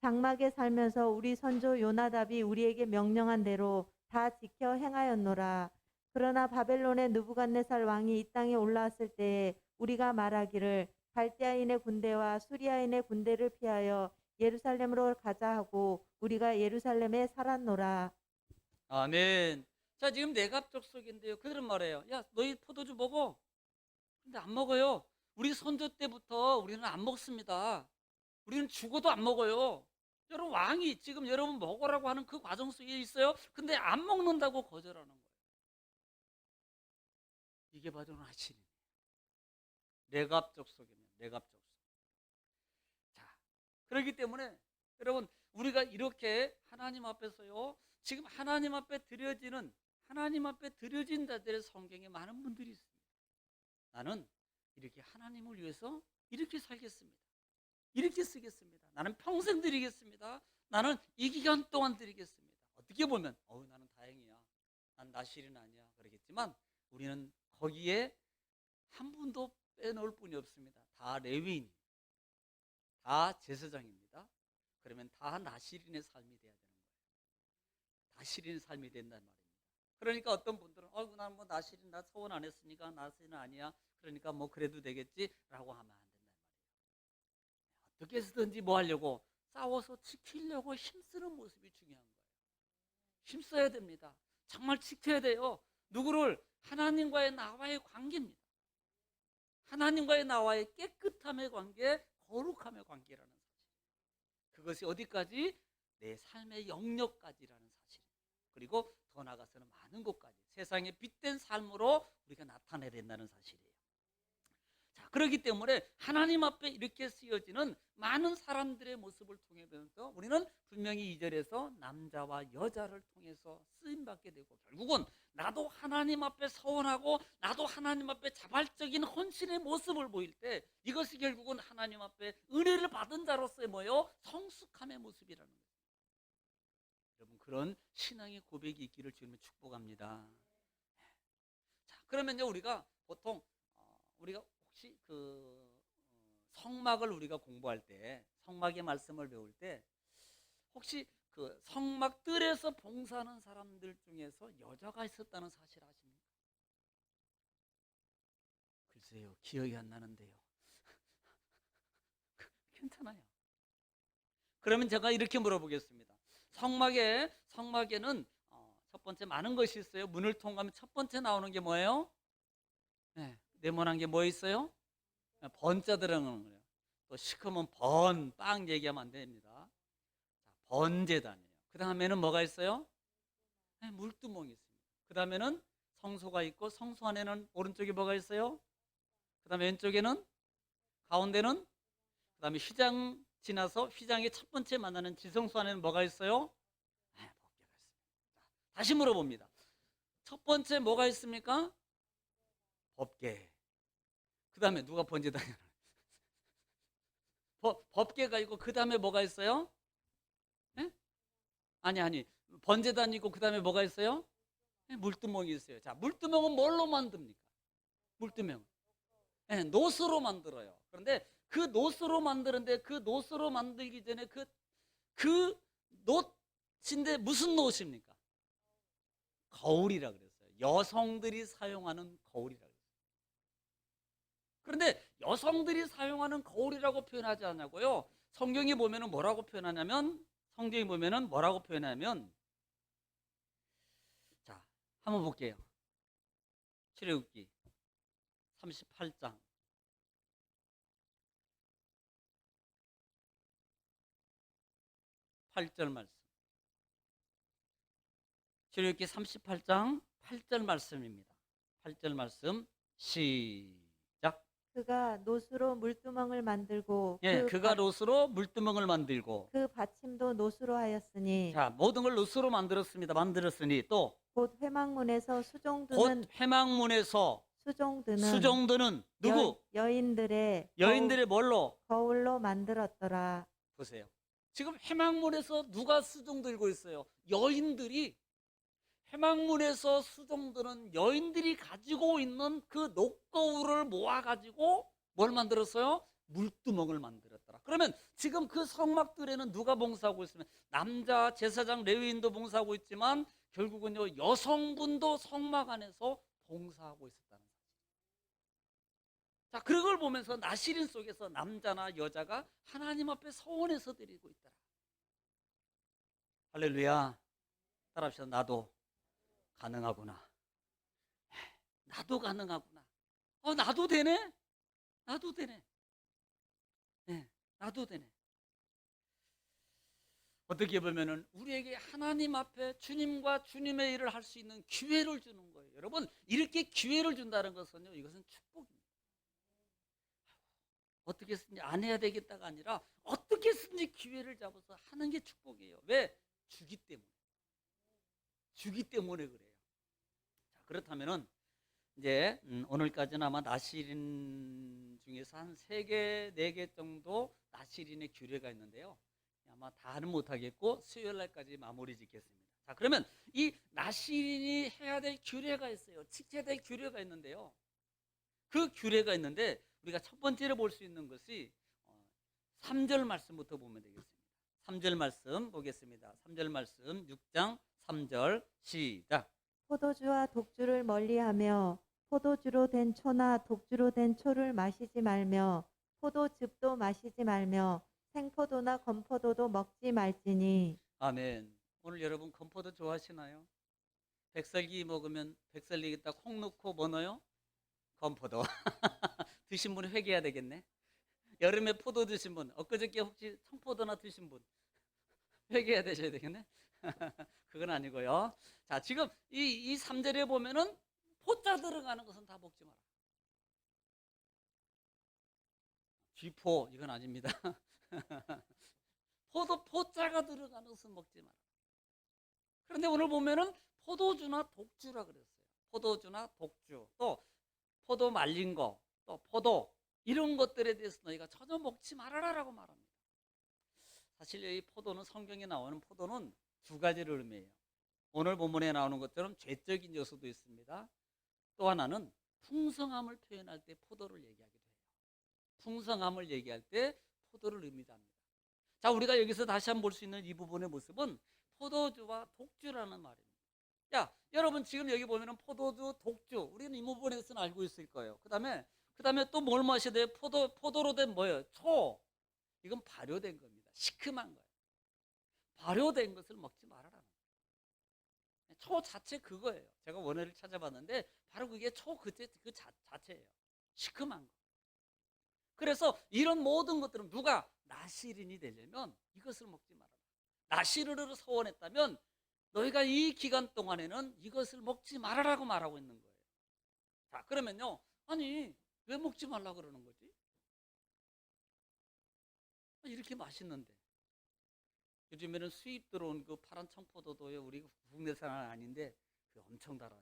장막에 살면서 우리 선조 요나답이 우리에게 명령한 대로 다 지켜 행하였노라. 그러나 바벨론의 느부갓네살 왕이 이 땅에 올라왔을 때에 우리가 말하기를 갈대아인의 군대와 수리아인의 군대를 피하여 예루살렘으로 가자 하고 우리가 예루살렘에 살았노라. 아멘. 자, 지금 내갑 족속인데요. 그들은 말해요. 야, 너희 포도주 먹어. 근데 안 먹어요. 우리 선조 때부터 우리는 안 먹습니다. 우리는 죽어도 안 먹어요. 여러분, 왕이 지금 여러분 먹으라고 하는 그 과정 속에 있어요. 근데 안 먹는다고 거절하는 거예요. 이게 바로 나실이에요. 레갑 족속이면 레갑 족속. 자, 그렇기 때문에 여러분, 우리가 이렇게 하나님 앞에서요, 지금 하나님 앞에 드려진 자들의 성경에 많은 분들이 있습니다. 나는 이렇게 하나님을 위해서 이렇게 살겠습니다. 이렇게 쓰겠습니다. 나는 평생 드리겠습니다. 나는 이 기간 동안 드리겠습니다. 어떻게 보면 나는 다행이야. 난 나실은 아니야. 그러겠지만 우리는 거기에 한 분도 빼놓을 뿐이 없습니다. 다 레위인, 다 제사장입니다. 그러면 다 나실인의 삶이 돼야 되는 거예요. 나실인의 삶이 된단 말입니다. 그러니까 어떤 분들은 난 뭐 나실인, 나 서원 안 했으니까 나실은 아니야. 그러니까 뭐 그래도 되겠지라고 하면 안 된단 말이에요. 어떻게 해서든지 뭐 하려고 싸워서 지키려고 힘쓰는 모습이 중요한 거예요. 힘써야 됩니다. 정말 지켜야 돼요. 누구를? 하나님과의 나와의 관계입니다. 하나님과의 나와의 깨끗함의 관계, 거룩함의 관계라는 사실. 그것이 어디까지? 내 삶의 영역까지라는 사실입니다. 그리고 더 나아가서는 많은 곳까지 세상에 빛된 삶으로 우리가 나타내야 된다는 사실이에요. 자, 그렇기 때문에 하나님 앞에 이렇게 쓰여지는 많은 사람들의 모습을 통해서 우리는 분명히 2절에서 남자와 여자를 통해서 쓰임받게 되고, 결국은 나도 하나님 앞에 서원하고 나도 하나님 앞에 자발적인 헌신의 모습을 보일 때 이것이 결국은 하나님 앞에 은혜를 받은 자로서의 성숙함의 모습이라는 거예요. 여러분, 그런 신앙의 고백이 있기를 주님을 축복합니다. 자, 그러면요, 우리가 보통 우리가 혹시 성막을 우리가 공부할 때, 성막의 말씀을 배울 때 혹시 그 성막 뜰에서 봉사하는 사람들 중에서 여자가 있었다는 사실 아십니까? 글쎄요, 기억이 안 나는데요. 괜찮아요. 그러면 제가 이렇게 물어보겠습니다. 성막에는 첫 번째 많은 것이 있어요. 문을 통과하면 첫 번째 나오는 게 뭐예요? 네, 네모난 게 뭐 있어요? 번자 들어가는 거예요. 또 시커먼 빵 얘기하면 안 됩니다. 자, 번제단이에요. 그 다음에는 뭐가 있어요? 네, 물두멍이 있습니다. 그 다음에는 성소가 있고 성소 안에는 오른쪽에 뭐가 있어요? 그 다음에 왼쪽에는, 가운데는, 그 다음에 휘장 지나서 휘장의 첫 번째 만나는 지성소 안에는 뭐가 있어요? 네, 법궤가 있습니다. 자, 다시 물어봅니다. 첫 번째 뭐가 있습니까? 법궤. 그 다음에 누가 번제단이야? 법궤가 있고 그 다음에 뭐가 있어요? 네? 아니 번제단이 있고 그 다음에 뭐가 있어요? 네, 물두멍이 있어요. 자, 물두멍은 뭘로 만듭니까? 물두멍 노스로 만들어요. 그런데 그 노스로 만드는데 그 노스로 만들기 전에 그 노트인데 무슨 노트입니까? 거울이라 그랬어요. 여성들이 사용하는 거울이라 그랬어요. 그런데 여성들이 사용하는 거울이라고 표현하지 않냐고요? 성경에 보면은 뭐라고 표현하냐면, 자, 한번 볼게요. 출애굽기 38장 8절 말씀. 출애굽기 38장 8절 말씀입니다. 8절 말씀 시작. 그가 노수로 물두멍을 만들고 예, 그가 노스로 물두멍을 만들고, 그 받침도 노수로 하였으니 자, 모든 걸 노스로 만들었으니 또 곧 회막문에서 곧 수종드는 회막문에서 수종드는 누구? 여인들의 뭘로? 거울로 만들었더라. 보세요. 지금 회막문에서 누가 수종 들고 있어요? 여인들이, 회막문에서 수종드는 여인들이 가지고 있는 그 녹거울을 모아가지고 뭘 만들었어요? 물두멍을 만들었더라. 그러면 지금 그 성막들에는 누가 봉사하고 있으면 남자 제사장 레위인도 봉사하고 있지만 결국은요 여성분도 성막 안에서 봉사하고 있었다는 사실. 자, 그걸 보면서 나시린 속에서 남자나 여자가 하나님 앞에 서원해서 드리고 있더라. 할렐루야. 따라합시다. 나도 가능하구나. 나도 가능하구나. 나도 되네. 나도 되네. 네, 나도 되네. 어떻게 보면은 우리에게 하나님 앞에 주님과 주님의 일을 할 수 있는 기회를 주는 거예요. 여러분, 이렇게 기회를 준다는 것은요, 이것은 축복입니다. 어떻게 쓰든지 안 해야 되겠다가 아니라 어떻게 쓰든지 기회를 잡아서 하는 게 축복이에요. 왜? 주기 때문에. 주기 때문에 그래요. 자, 그렇다면은 이제 오늘까지는 아마 나시린 중에서 한 3개, 4개 정도 나시린의 규례가 있는데요. 아마 다는 못하겠고 수요일 날까지 마무리 짓겠습니다. 자, 그러면 이 나시린이 해야 될 규례가 있어요. 지켜야 될 규례가 있는데요. 그 규례가 있는데 우리가 첫 번째로 볼 수 있는 것이 3절 말씀부터 보면 되겠습니다. 3절 말씀 보겠습니다. 3절 말씀 6장 3절 시작. 포도주와 독주를 멀리하며 포도주로 된 초나 독주로 된 초를 마시지 말며 포도즙도 마시지 말며 생포도나 건포도도 먹지 말지니. 아멘. 오늘 여러분 건포도 좋아하시나요? 백설기 먹으면 백설기에다 콩 넣고 뭐 넣어요? 건포도. 드신 분 회개해야 되겠네. 여름에 포도 드신 분, 엊그저께 혹시 청포도나 드신 분 회개해야 되셔야 되겠네. 그건 아니고요. 자, 지금 이 3절에 보면은 포자 들어가는 것은 다 먹지 마라. 쥐포 이건 아닙니다. 포자가 들어가는 것은 먹지 마라. 그런데 오늘 보면은 포도주나 독주라 그랬어요. 포도주나 독주, 또 포도 말린 거, 또 포도 이런 것들에 대해서 너희가 전혀 먹지 말아라라고 말합니다. 사실 이 포도는, 성경에 나오는 포도는 두 가지를 의미해요. 오늘 본문에 나오는 것처럼 죄적인 요소도 있습니다. 또 하나는 풍성함을 표현할 때 포도를 얘기하기도 해요. 풍성함을 얘기할 때 포도를 의미합니다. 자, 우리가 여기서 다시 한번 볼 수 있는 이 부분의 모습은 포도주와 독주라는 말입니다. 야, 여러분 지금 여기 보면은 포도주, 독주, 우리는 이 부분에서는 알고 있을 거예요. 그 다음에 또 뭘 마셔야 돼요? 포도로 된 뭐예요? 초. 이건 발효된 겁니다. 시큼한 거예요. 발효된 것을 먹지 말아라. 초 자체 그거예요. 제가 원어를 찾아봤는데 바로 그게 초 그 자체예요. 시큼한 거. 그래서 이런 모든 것들은 누가 나시린이 되려면 이것을 먹지 말아라. 나시르를 서원했다면 너희가 이 기간 동안에는 이것을 먹지 말아라고 말하고 있는 거예요. 자, 그러면요. 아니, 왜 먹지 말라 그러는 거지? 이렇게 맛있는데. 요즘에는 수입 들어온 그 파란 청포도도요, 우리 국내산은 아닌데 그 엄청 달아요.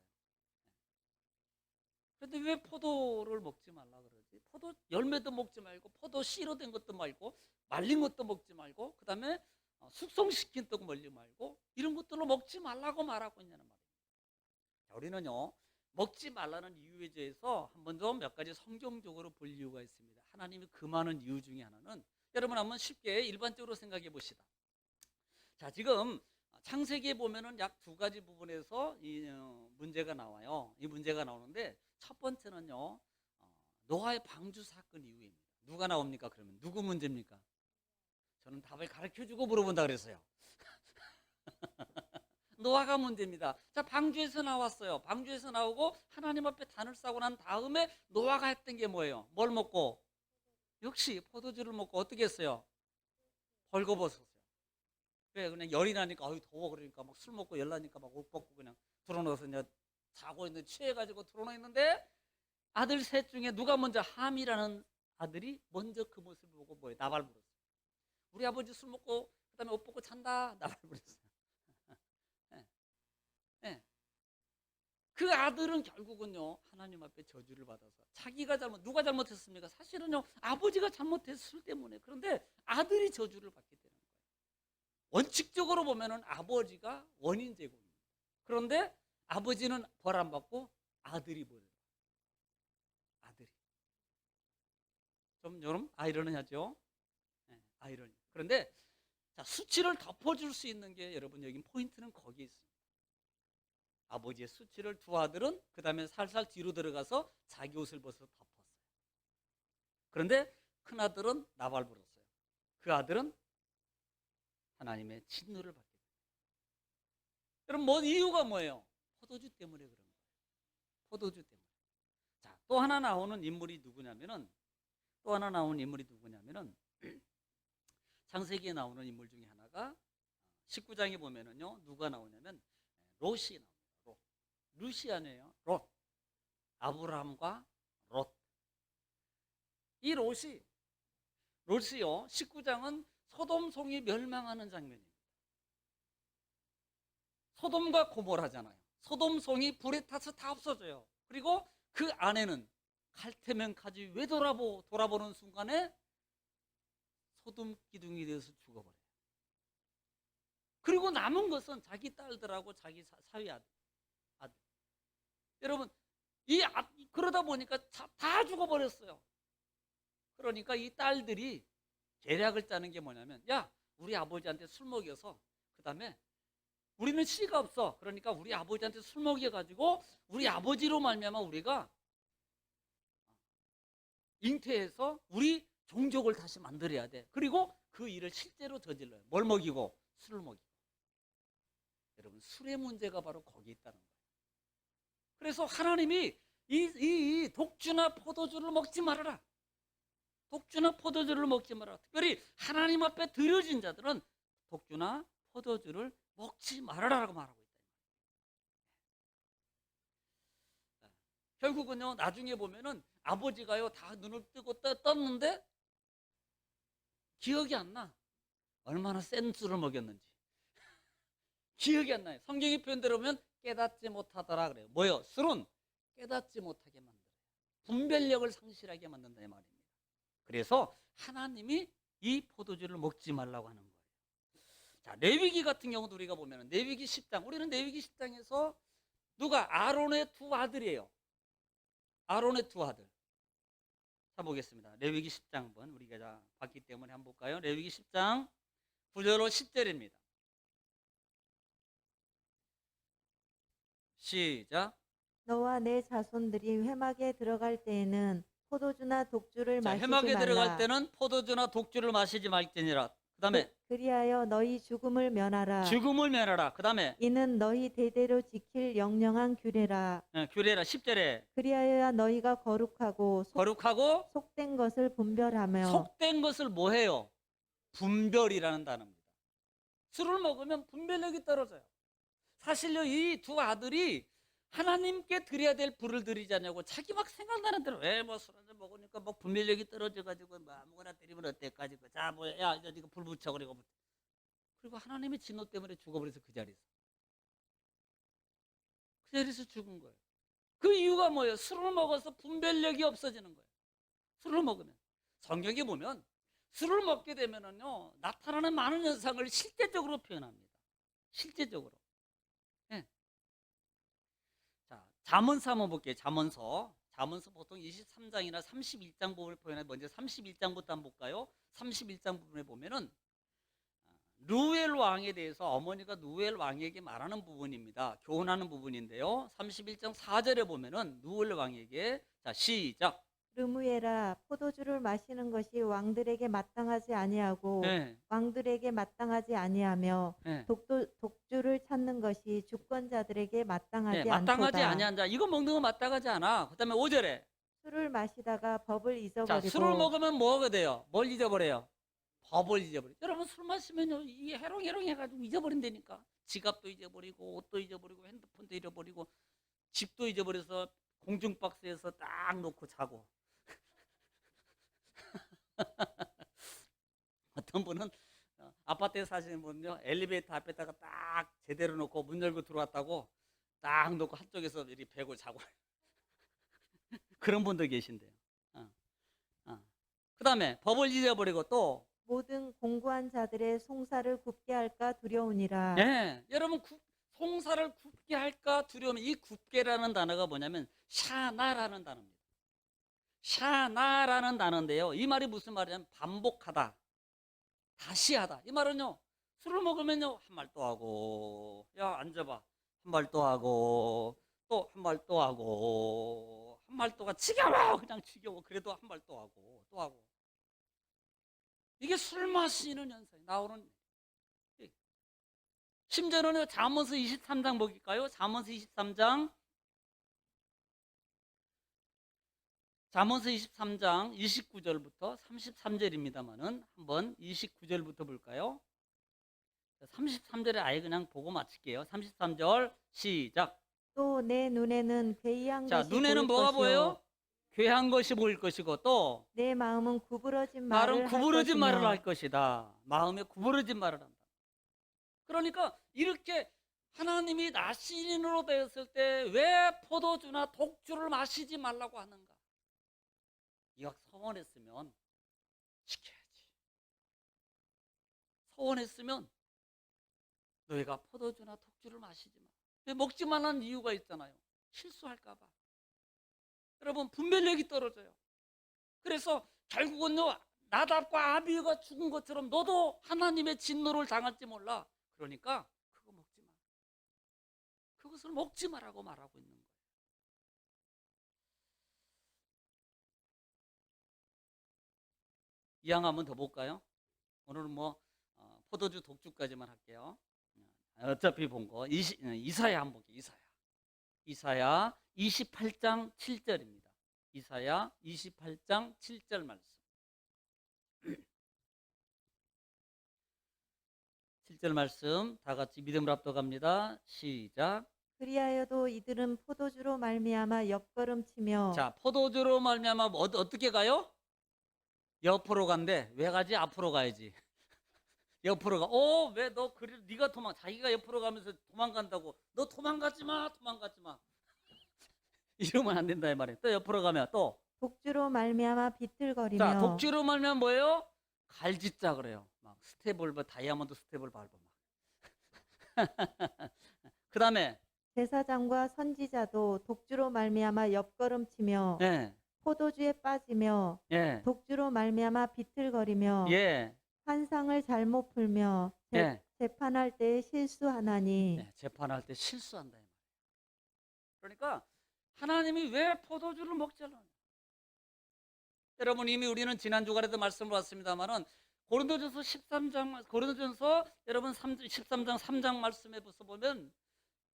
그런데 왜 포도를 먹지 말라 그러지? 포도 열매도 먹지 말고, 포도 씨로 된 것도 말고, 말린 것도 먹지 말고, 그 다음에 숙성시킨 떡 먹지 말고, 이런 것들로 먹지 말라고 말하고 있냐는 말이에요. 자, 우리는요, 먹지 말라는 이유에 대해서 한번 좀 몇 가지 성경적으로 볼 이유가 있습니다. 하나님이 금하는 이유 중에 하나는, 여러분 한번 쉽게 일반적으로 생각해 보시다. 자, 지금 창세기에 보면은 약 두 가지 부분에서 이 문제가 나와요. 이 문제가 나오는데 첫 번째는요, 노아의 방주 사건 이후입니다. 누가 나옵니까? 그러면 누구 문제입니까? 저는 답을 가르쳐주고 물어본다 그랬어요. 노아가 문제입니다. 자, 방주에서 나왔어요. 방주에서 나오고 하나님 앞에 단을 싸고 난 다음에 노아가 했던 게 뭐예요? 뭘 먹고? 역시 포도주를 먹고 어떻게 했어요? 벌거벗었어요. 왜? 그냥 열이 나니까 어이 더워 그러니까 막 술 먹고 열 나니까 막 옷 벗고 그냥 드러넣어서 그냥 자고 있는데 취해가지고 드러넣어 있는데 아들 셋 중에 누가 먼저 함이라는 아들이 먼저 그 모습을 보고 뭐예요? 나발 불었어요. 우리 아버지 술 먹고 그다음에 옷 벗고 잔다. 나발 불었어요. 네. 네. 그 아들은 결국은요 하나님 앞에 저주를 받아서 자기가 누가 잘못했습니까? 사실은요 아버지가 잘못했을 때문에. 그런데 아들이 저주를 받게 되는 거예요. 원칙적으로 보면은 아버지가 원인 제공입니다. 그런데 아버지는 벌 안 받고 아들이 벌을 받아요. 아들이. 좀 여러분 아이러니하죠? 네, 아이러니. 그런데 자, 수치를 덮어줄 수 있는 게 여러분 여기 포인트는 거기에 있습니다. 아버지의 수치를 두 아들은 그 다음에 살살 뒤로 들어가서 자기 옷을 벗어 덮었어요. 그런데 큰 아들은 나발 불었어요. 그 아들은 하나님의 진노를 받게 됩니다. 여러분 뭐 이유가 뭐예요? 포도주 때문에 그런 거예요. 포도주 때문에. 자, 또 하나 나오는 인물이 누구냐면은 창세기에 나오는 인물 중에 하나가 19장에 보면은요 누가 나오냐면 롯이 나옵니다. 룻이 아니에요. 롯. 아브라함과 롯. 이 롯이요 19장은 소돔성이 멸망하는 장면입니다. 소돔과 고모라잖아요. 소돔성이 불에 타서 다 없어져요. 그리고 그 안에는 칼테면 가지 왜 돌아보는 순간에 소돔 기둥이 되어서 죽어버려요. 그리고 남은 것은 자기 딸들하고 자기 사위 아들. 여러분 그러다 보니까 다 죽어버렸어요. 그러니까 이 딸들이 계략을 짜는 게 뭐냐면, 야, 우리 아버지한테 술 먹여서 그 다음에 우리는 씨가 없어. 그러니까 우리 아버지한테 술 먹여가지고 우리 아버지로 말미암아 우리가 잉태해서 우리 종족을 다시 만들어야 돼. 그리고 그 일을 실제로 저질러요. 뭘 먹이고? 술을 먹이고. 여러분 술의 문제가 바로 거기 있다는 거예요. 그래서 하나님이 이 독주나 포도주를 먹지 말아라. 독주나 포도주를 먹지 말아라. 특별히 하나님 앞에 드려진 자들은 독주나 포도주를 먹지 말아라라고 말하고 있다. 결국은요 나중에 보면은 아버지가요 다 눈을 뜨고 떴는데 기억이 안 나. 얼마나 센 술을 먹였는지 기억이 안 나요. 성경의 표현대로 보면 깨닫지 못하더라 그래요. 뭐요? 술은 깨닫지 못하게 만들어요. 분별력을 상실하게 만든다 이 말입니다. 그래서 하나님이 이 포도주를 먹지 말라고 하는 거예요. 자, 레위기 같은 경우도 우리가 보면 레위기 10장, 우리는 레위기 10장에서 누가? 아론의 두 아들이에요. 아론의 두 아들. 자, 보겠습니다. 레위기 10장 한번 우리가 봤기 때문에 한번 볼까요? 레위기 10장 9절로 10절입니다. 시작. 너와 내 자손들이 회막에 들어갈 때에는 포도주나 독주를 자, 마시지 해막에 말라. 들어갈 때는 포도주나 독주를 마시지 말지니라. 그 다음에 그리하여 너희 죽음을 면하라. 죽음을 면하라. 그 다음에 이는 너희 대대로 지킬 영영한 규례라. 규례라. 10절에 그리하여야 너희가 거룩하고 거룩하고 속된 것을 분별하며 속된 것을 뭐 해요? 분별이라는 단어입니다. 술을 먹으면 분별력이 떨어져요. 사실요, 이 두 아들이 하나님께 드려야 될 불을 드리지 않냐고 자기 막 생각나는 대로 왜 뭐 술 한잔 먹으니까 뭐 분별력이 떨어져가지고 뭐 아무거나 때리면 어때까지 자 뭐야 이제 이거 불 붙여 그리고 하나님의 진노 때문에 죽어버려서 그 자리에서 죽은 거예요. 그 이유가 뭐예요? 술을 먹어서 분별력이 없어지는 거예요. 술을 먹으면 성경에 보면 술을 먹게 되면은요 나타나는 많은 현상을 실제적으로 표현합니다. 실제적으로. 예. 자, 잠언서 한번 볼게요. 잠언서 보통 23장이나 31장 부분을 표현해. 먼저 31장부터 한번 볼까요? 31장 부분에 보면은 루엘 왕에 대해서 어머니가 루엘 왕에게 말하는 부분입니다. 교훈하는 부분인데요. 31장 4절에 보면은 루엘 왕에게 자 시작. 르무엘아 포도주를 마시는 것이 왕들에게 마땅하지 아니하고 네. 왕들에게 마땅하지 아니하며 네. 독주를 찾는 것이 주권자들에게 마땅하지 네, 마땅하지 않도다. 아니한다. 이거 먹는 거 마땅하지 않아. 그다음에 5절에 술을 마시다가 법을 자 잊어버리고 술을 먹으면 뭐가 돼요? 뭘 잊어버려요? 법을 잊어버려. 여러분 술 마시면요 이게 해롱해롱 해가지고 잊어버린다니까. 지갑도 잊어버리고 옷도 잊어버리고 핸드폰도 잊어버리고 집도 잊어버려서 공중박스에서 딱 놓고 자고 어떤 분은 아파트에 사시는 분은요 엘리베이터 앞에다가 딱 제대로 놓고 문 열고 들어왔다고 딱 놓고 한쪽에서 이렇게 베고 자고 그런 분도 계신데요. 그 다음에 법을 잊어버리고 또 모든 공고한 자들의 송사를 굽게 할까 두려우니라. 네, 여러분 송사를 굽게 할까 두려우면 이 굽게라는 단어가 뭐냐면 샤나라는 단어입니다. 샤나라는 단어인데요. 이 말이 무슨 말이냐면 반복하다, 다시 하다. 이 말은요. 술을 먹으면요 한 말 또 하고, 야 앉아봐 한 말 또 하고, 또 한 말 또 하고, 한 말 또가 지겨워 그냥 지겨워. 그래도 한 말 또 하고 또 하고. 이게 술 마시는 현상이 나오는. 심지어는 잠언서 23장 볼까요? 잠언서 23장 29절부터 33절입니다만은 한번 29절부터 볼까요? 33절에 아예 그냥 보고 마칠게요. 33절 시작. 또 내 눈에는 괴이한 자, 것이 눈에는 보일 뭐가 것이요. 보여요? 괴한 것이 보일 것이고 또 내 마음은 구부러진 말은 말을 할 구부러진 말을 것이며 할 것이다. 마음에 구부러진 말을 한다. 그러니까 이렇게 하나님이 나시린으로 되었을 때 왜 포도주나 독주를 마시지 말라고 하는가? 이왕 서원했으면 지켜야지. 서원했으면 너희가 포도주나 독주를 마시지 마. 왜 먹지 말라는 이유가 있잖아요. 실수할까 봐. 여러분 분별력이 떨어져요. 그래서 결국은요 나답과 아비후가 죽은 것처럼 너도 하나님의 진노를 당할지 몰라. 그러니까 그거 먹지 마. 그것을 먹지 마라고 말하고 있는 거예요. 이양 한번 더 볼까요? 오늘은 뭐 포도주 독주까지만 할게요. 어차피 본 거 이사야 한번 볼게요. 이사야 28장 7절입니다. 이사야 28장 7절 말씀. 7절 말씀 다 같이 믿음으로 합독합니다. 시작. 그리하여도 이들은 포도주로 말미암아 옆걸음치며 자, 포도주로 말미암아 어떻게 가요? 옆으로 간대. 왜 가지? 앞으로 가야지. 옆으로 가. 왜 너 그래? 네가 자기가 옆으로 가면서 도망간다고. 너 도망가지 마. 이러면 안 된다 이 말이에요. 또 옆으로 가면 또 독주로 말미암아 비틀거리며 자, 독주로 말면 뭐예요? 갈짓자 그래요. 막 스텝을 다이아몬드 스텝을 밟아 막. 그다음에 제사장과 선지자도 독주로 말미암아 옆걸음치며 예. 포도주에 빠지며 예. 독주로 말미암아 비틀거리며 예. 환상을 잘못 풀며 예. 재판할 때에 실수하나니 네, 재판할 때 실수한다 이 말이에요. 그러니까 하나님이 왜 포도주를 먹지 않느냐? 여러분 이미 우리는 지난 주간에도 말씀을 봤습니다만은 고린도전서 13장, 고린도전서 여러분 13장 3장 말씀에 보면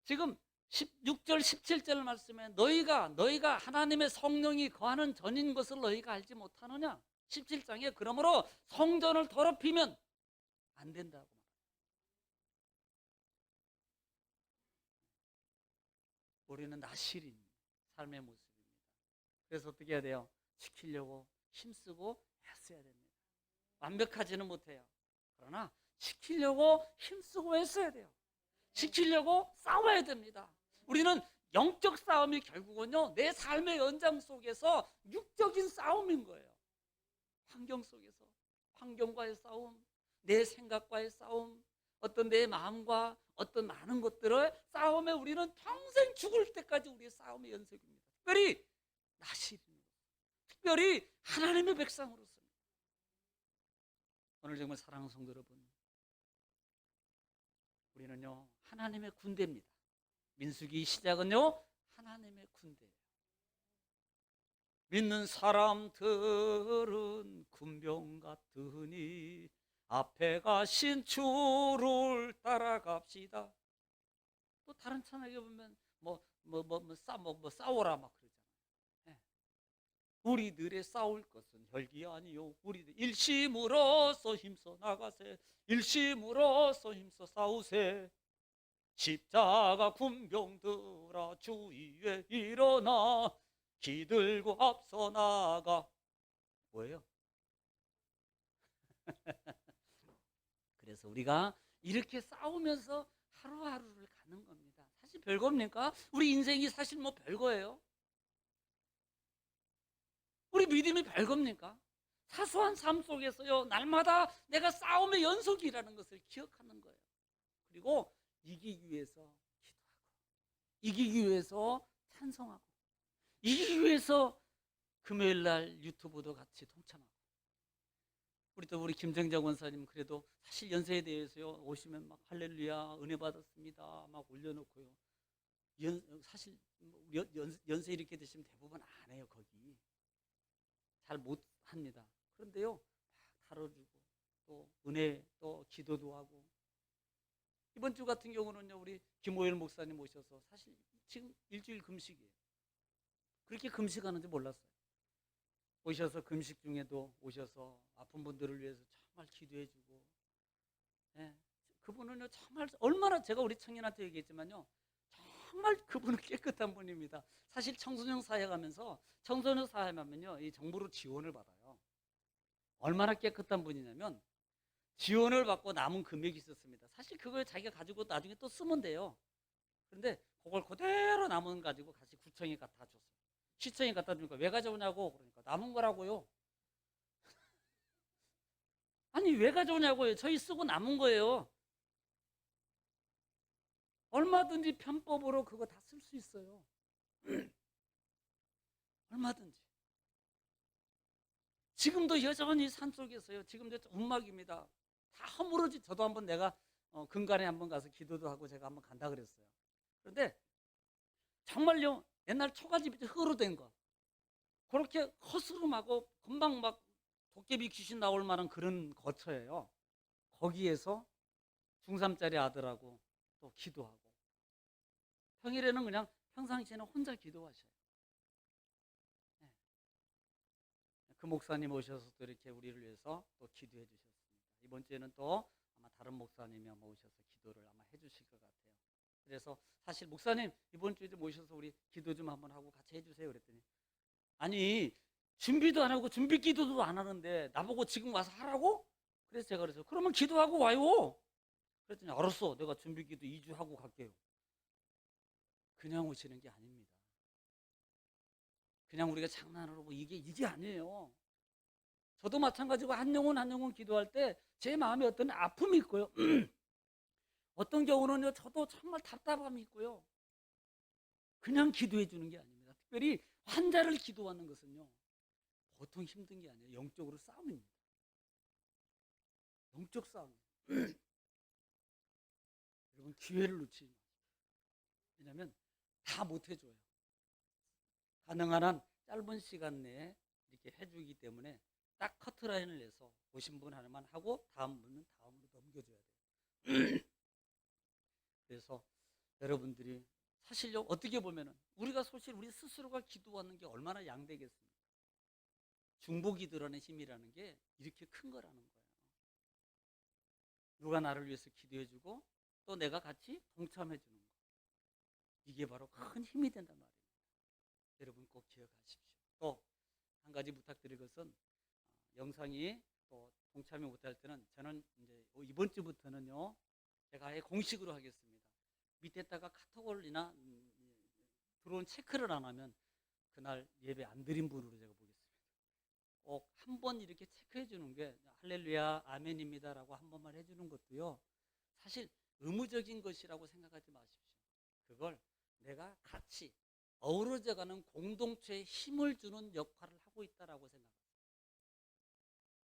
지금 16절 17절 말씀에 너희가 하나님의 성령이 거하는 전인 것을 너희가 알지 못하느냐. 17장에 그러므로 성전을 더럽히면 안 된다고. 우리는 나실인 삶의 모습입니다. 그래서 어떻게 해야 돼요? 지키려고 힘쓰고 애써야 됩니다. 완벽하지는 못해요. 그러나 지키려고 힘쓰고 애써야 돼요. 지키려고 싸워야 됩니다. 우리는 영적 싸움이 결국은요, 내 삶의 연장 속에서 육적인 싸움인 거예요. 환경 속에서 환경과의 싸움, 내 생각과의 싸움, 어떤 내 마음과 어떤 많은 것들을 싸움에 우리는 평생 죽을 때까지 우리의 싸움의 연속입니다. 특별히 나시입니다. 특별히 하나님의 백성으로서입니다. 오늘 정말 사랑하는 성도 여러분, 우리는요 하나님의 군대입니다. 민수기 시작은요 하나님의 군대예요. 믿는 사람들은 군병 같으니 앞에 가신 주를 따라갑시다. 또 다른 찬양에 보면 싸워라 막 그러잖아요. 네. 우리들의 싸울 것은 혈기 아니요 우리들 일심으로서 힘써 나가세. 일심으로서 힘써 싸우세. 십자가 군병들아 주 위에 일어나 기들고 앞서 나가. 뭐예요? 그래서 우리가 이렇게 싸우면서 하루하루를 가는 겁니다. 사실 별겁니까? 우리 인생이 사실 뭐 별거예요? 우리 믿음이 별겁니까? 사소한 삶 속에서요 날마다 내가 싸움의 연속이라는 것을 기억하는 거예요. 그리고 이기기 위해서 기도하고, 이기기 위해서 찬송하고, 이기기 위해서 금요일날 유튜브도 같이 동참하고. 우리 김정자 권사님 그래도 사실 연세에 대해서요 오시면 막 할렐루야 은혜 받았습니다 막 올려놓고요. 사실 연세 이렇게 되시면 대부분 안 해요. 거기 잘 못 합니다. 그런데요 막 다뤄주고 또 은혜 또 기도도 하고. 이번 주 같은 경우는요 우리 김호일 목사님 오셔서 사실 지금 일주일 금식이에요. 그렇게 금식하는지 몰랐어요. 오셔서 금식 중에도 오셔서 아픈 분들을 위해서 정말 기도해주고, 예, 그분은요 정말 얼마나 제가 우리 청년한테 얘기했지만요 정말 그분은 깨끗한 분입니다. 사실 청소년 사회 가면서 청소년 사회 하면요 이 정부로 지원을 받아요. 얼마나 깨끗한 분이냐면 지원을 받고 남은 금액이 있었습니다. 사실 그걸 자기가 가지고 나중에 또 쓰면 돼요. 그런데 그걸 그대로 남은 가지고 같이 구청에 갖다 줬어요. 시청에 갖다 주니까 왜 가져오냐고. 그러니까 남은 거라고요. 아니 왜 가져오냐고요. 저희 쓰고 남은 거예요. 얼마든지 편법으로 그거 다 쓸 수 있어요. 얼마든지. 지금도 여전히 산속에서요. 지금도 운막입니다. 다 허물어지. 저도 한번 내가 근간에 한번 가서 기도도 하고 제가 한번 간다 그랬어요. 그런데 정말요 옛날 초가집 흙으로 된 거 그렇게 허스름하고 금방 막 도깨비 귀신 나올 만한 그런 거처예요. 거기에서 중3짜리 아들하고 또 기도하고 평일에는 그냥 평상시에는 혼자 기도하셔요. 네. 그 목사님 오셔서 또 이렇게 우리를 위해서 또 기도해 주셨습니다. 이번 주에는 또 아마 다른 목사님이 아마 오셔서 기도를 아마 해주실 것 같아요. 그래서 사실 목사님 이번 주에 좀 오셔서 우리 기도 좀 한번 하고 같이 해주세요 그랬더니 아니 준비도 안 하고 준비 기도도 안 하는데 나보고 지금 와서 하라고? 그래서 제가 그래서 그러면 기도하고 와요. 그랬더니 알았어 내가 준비 기도 2주 하고 갈게요. 그냥 오시는 게 아닙니다. 그냥 우리가 장난으로 뭐 이게 아니에요. 저도 마찬가지고 한 영혼 기도할 때 제 마음에 어떤 아픔이 있고요. 어떤 경우는요 저도 정말 답답함이 있고요. 그냥 기도해 주는 게 아닙니다. 특별히 환자를 기도하는 것은요 보통 힘든 게 아니에요. 영적으로 싸움입니다. 영적 싸움. 여러분 기회를 놓치지 마세요. 왜냐하면 다 못 해줘요. 가능한 한 짧은 시간 내에 이렇게 해주기 때문에 딱 커트라인을 내서 오신 분 하나만 하고 다음 분은 다음으로 넘겨줘야 돼요. 그래서 여러분들이 사실요, 어떻게 보면은 우리가 사실 우리 스스로가 기도하는 게 얼마나 양되겠습니까? 중보기 드러낸 힘이라는 게 이렇게 큰 거라는 거예요. 누가 나를 위해서 기도해주고 또 내가 같이 동참해주는 거, 이게 바로 큰 힘이 된단 말이에요. 여러분 꼭 기억하십시오. 또 한 가지 부탁드릴 것은 영상이 또 동참이 못할 때는 저는 이제 이번 주부터는요, 제가 아예 공식으로 하겠습니다. 밑에다가 카톡이나 들어온 체크를 안 하면 그날 예배 안 드린 분으로 제가 보겠습니다. 꼭 한 번 이렇게 체크해 주는 게 할렐루야 아멘입니다라고 한 번만 해주는 것도요, 사실 의무적인 것이라고 생각하지 마십시오. 그걸 내가 같이 어우러져가는 공동체에 힘을 주는 역할을 하고 있다라고 생각합니다.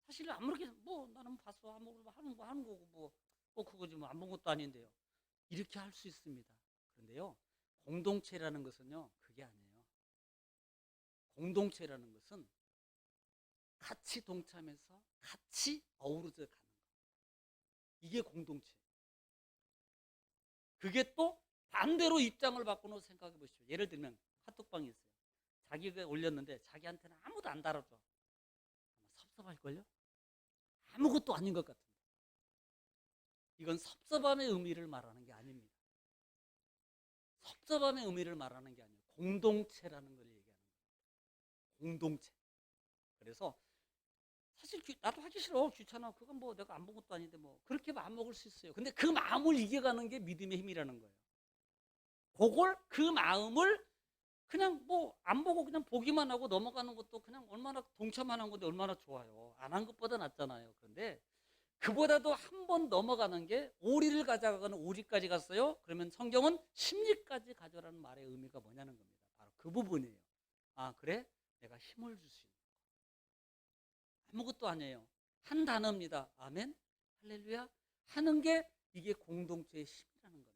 사실 아무렇게 뭐 나는 봤어 하는 거고 뭐 그거지 뭐 안 본 것도 아닌데요. 이렇게 할 수 있습니다. 그런데요, 공동체라는 것은요, 그게 아니에요. 공동체라는 것은 같이 동참해서 같이 어우러져 가는 거. 이게 공동체. 그게 또 반대로 입장을 바꾸는 생각해 보십시오. 예를 들면 카톡방이 있어요. 자기가 올렸는데 자기한테는 아무도 안 달아줘. 아마 섭섭할걸요? 아무것도 아닌 것 같은데. 이건 섭섭함의 의미를 말하는 게 아닙니다. 섭섭함의 의미를 말하는 게 아니에요. 공동체라는 걸 얘기하는 거예요. 공동체. 그래서 사실 나도 하기 싫어, 귀찮아, 그건 뭐 내가 안 본 것도 아닌데 뭐 그렇게 마음 먹을 수 있어요. 근데 그 마음을 이겨가는 게 믿음의 힘이라는 거예요. 그 마음을 그냥 뭐 안 보고 그냥 보기만 하고 넘어가는 것도 그냥 얼마나 동참하는 건데 얼마나 좋아요. 안 한 것보다 낫잖아요. 그런데 그보다도 한 번 넘어가는 게 오리를 가져가는 오리까지 갔어요. 그러면 성경은 십리까지 가져라는 말의 의미가 뭐냐는 겁니다. 바로 그 부분이에요. 아, 그래? 내가 힘을 줄 수 있는 거. 아무것도 아니에요. 한 단어입니다. 아멘? 할렐루야? 하는 게 이게 공동체의 힘이라는 겁니다.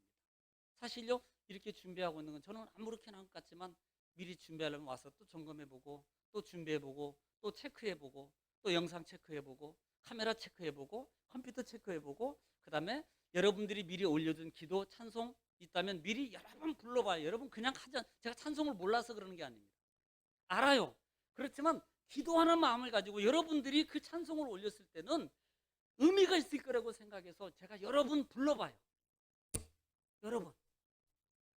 사실요, 이렇게 준비하고 있는 건 저는 아무렇게나 한 것 같지만 미리 준비하려면 와서 또 점검해보고 또 준비해보고 또 체크해보고 또 영상 체크해보고 카메라 체크해보고 컴퓨터 체크해보고 그 다음에 여러분들이 미리 올려준 기도 찬송 있다면 미리 여러 번 불러봐요. 여러분 그냥 제가 찬송을 몰라서 그러는 게 아닙니다. 알아요. 그렇지만 기도하는 마음을 가지고 여러분들이 그 찬송을 올렸을 때는 의미가 있을 거라고 생각해서 제가 여러 번 불러봐요. 여러 번.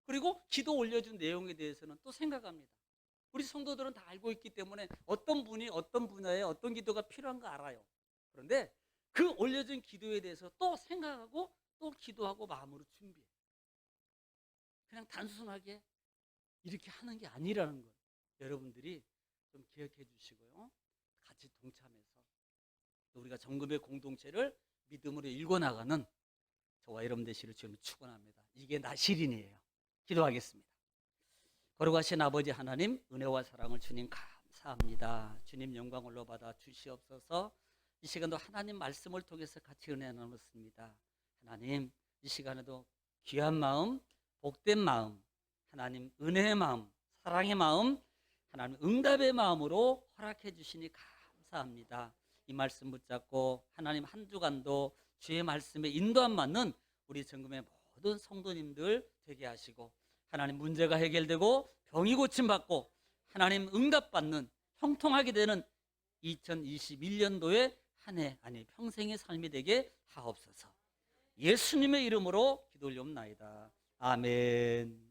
그리고 기도 올려준 내용에 대해서는 또 생각합니다. 우리 성도들은 다 알고 있기 때문에 어떤 분이 어떤 분야에 어떤 기도가 필요한 거 알아요. 그런데 그 올려준 기도에 대해서 또 생각하고 또 기도하고 마음으로 준비해요. 그냥 단순하게 이렇게 하는 게 아니라는 걸 여러분들이 좀 기억해 주시고요. 같이 동참해서 또 우리가 정금의 공동체를 믿음으로 일궈나가는 저와 여러분 되시를 주님 축원합니다. 이게 나시린이에요. 기도하겠습니다. 거룩하신 아버지 하나님, 은혜와 사랑을 주님 감사합니다. 주님 영광 올려받아 주시옵소서. 이 시간도 하나님 말씀을 통해서 같이 은혜 나눴습니다. 하나님, 이 시간에도 귀한 마음, 복된 마음, 하나님 은혜의 마음, 사랑의 마음, 하나님 응답의 마음으로 허락해 주시니 감사합니다. 이 말씀 붙잡고 하나님 한 주간도 주의 말씀에 인도함 받는 우리 정금의 모든 성도님들 되게 하시고, 하나님 문제가 해결되고 병이 고침받고 하나님 응답받는 형통하게 되는 2021년도의 한 해 아니 평생의 삶이 되게 하옵소서. 예수님의 이름으로 기도 올리옵나이다. 아멘.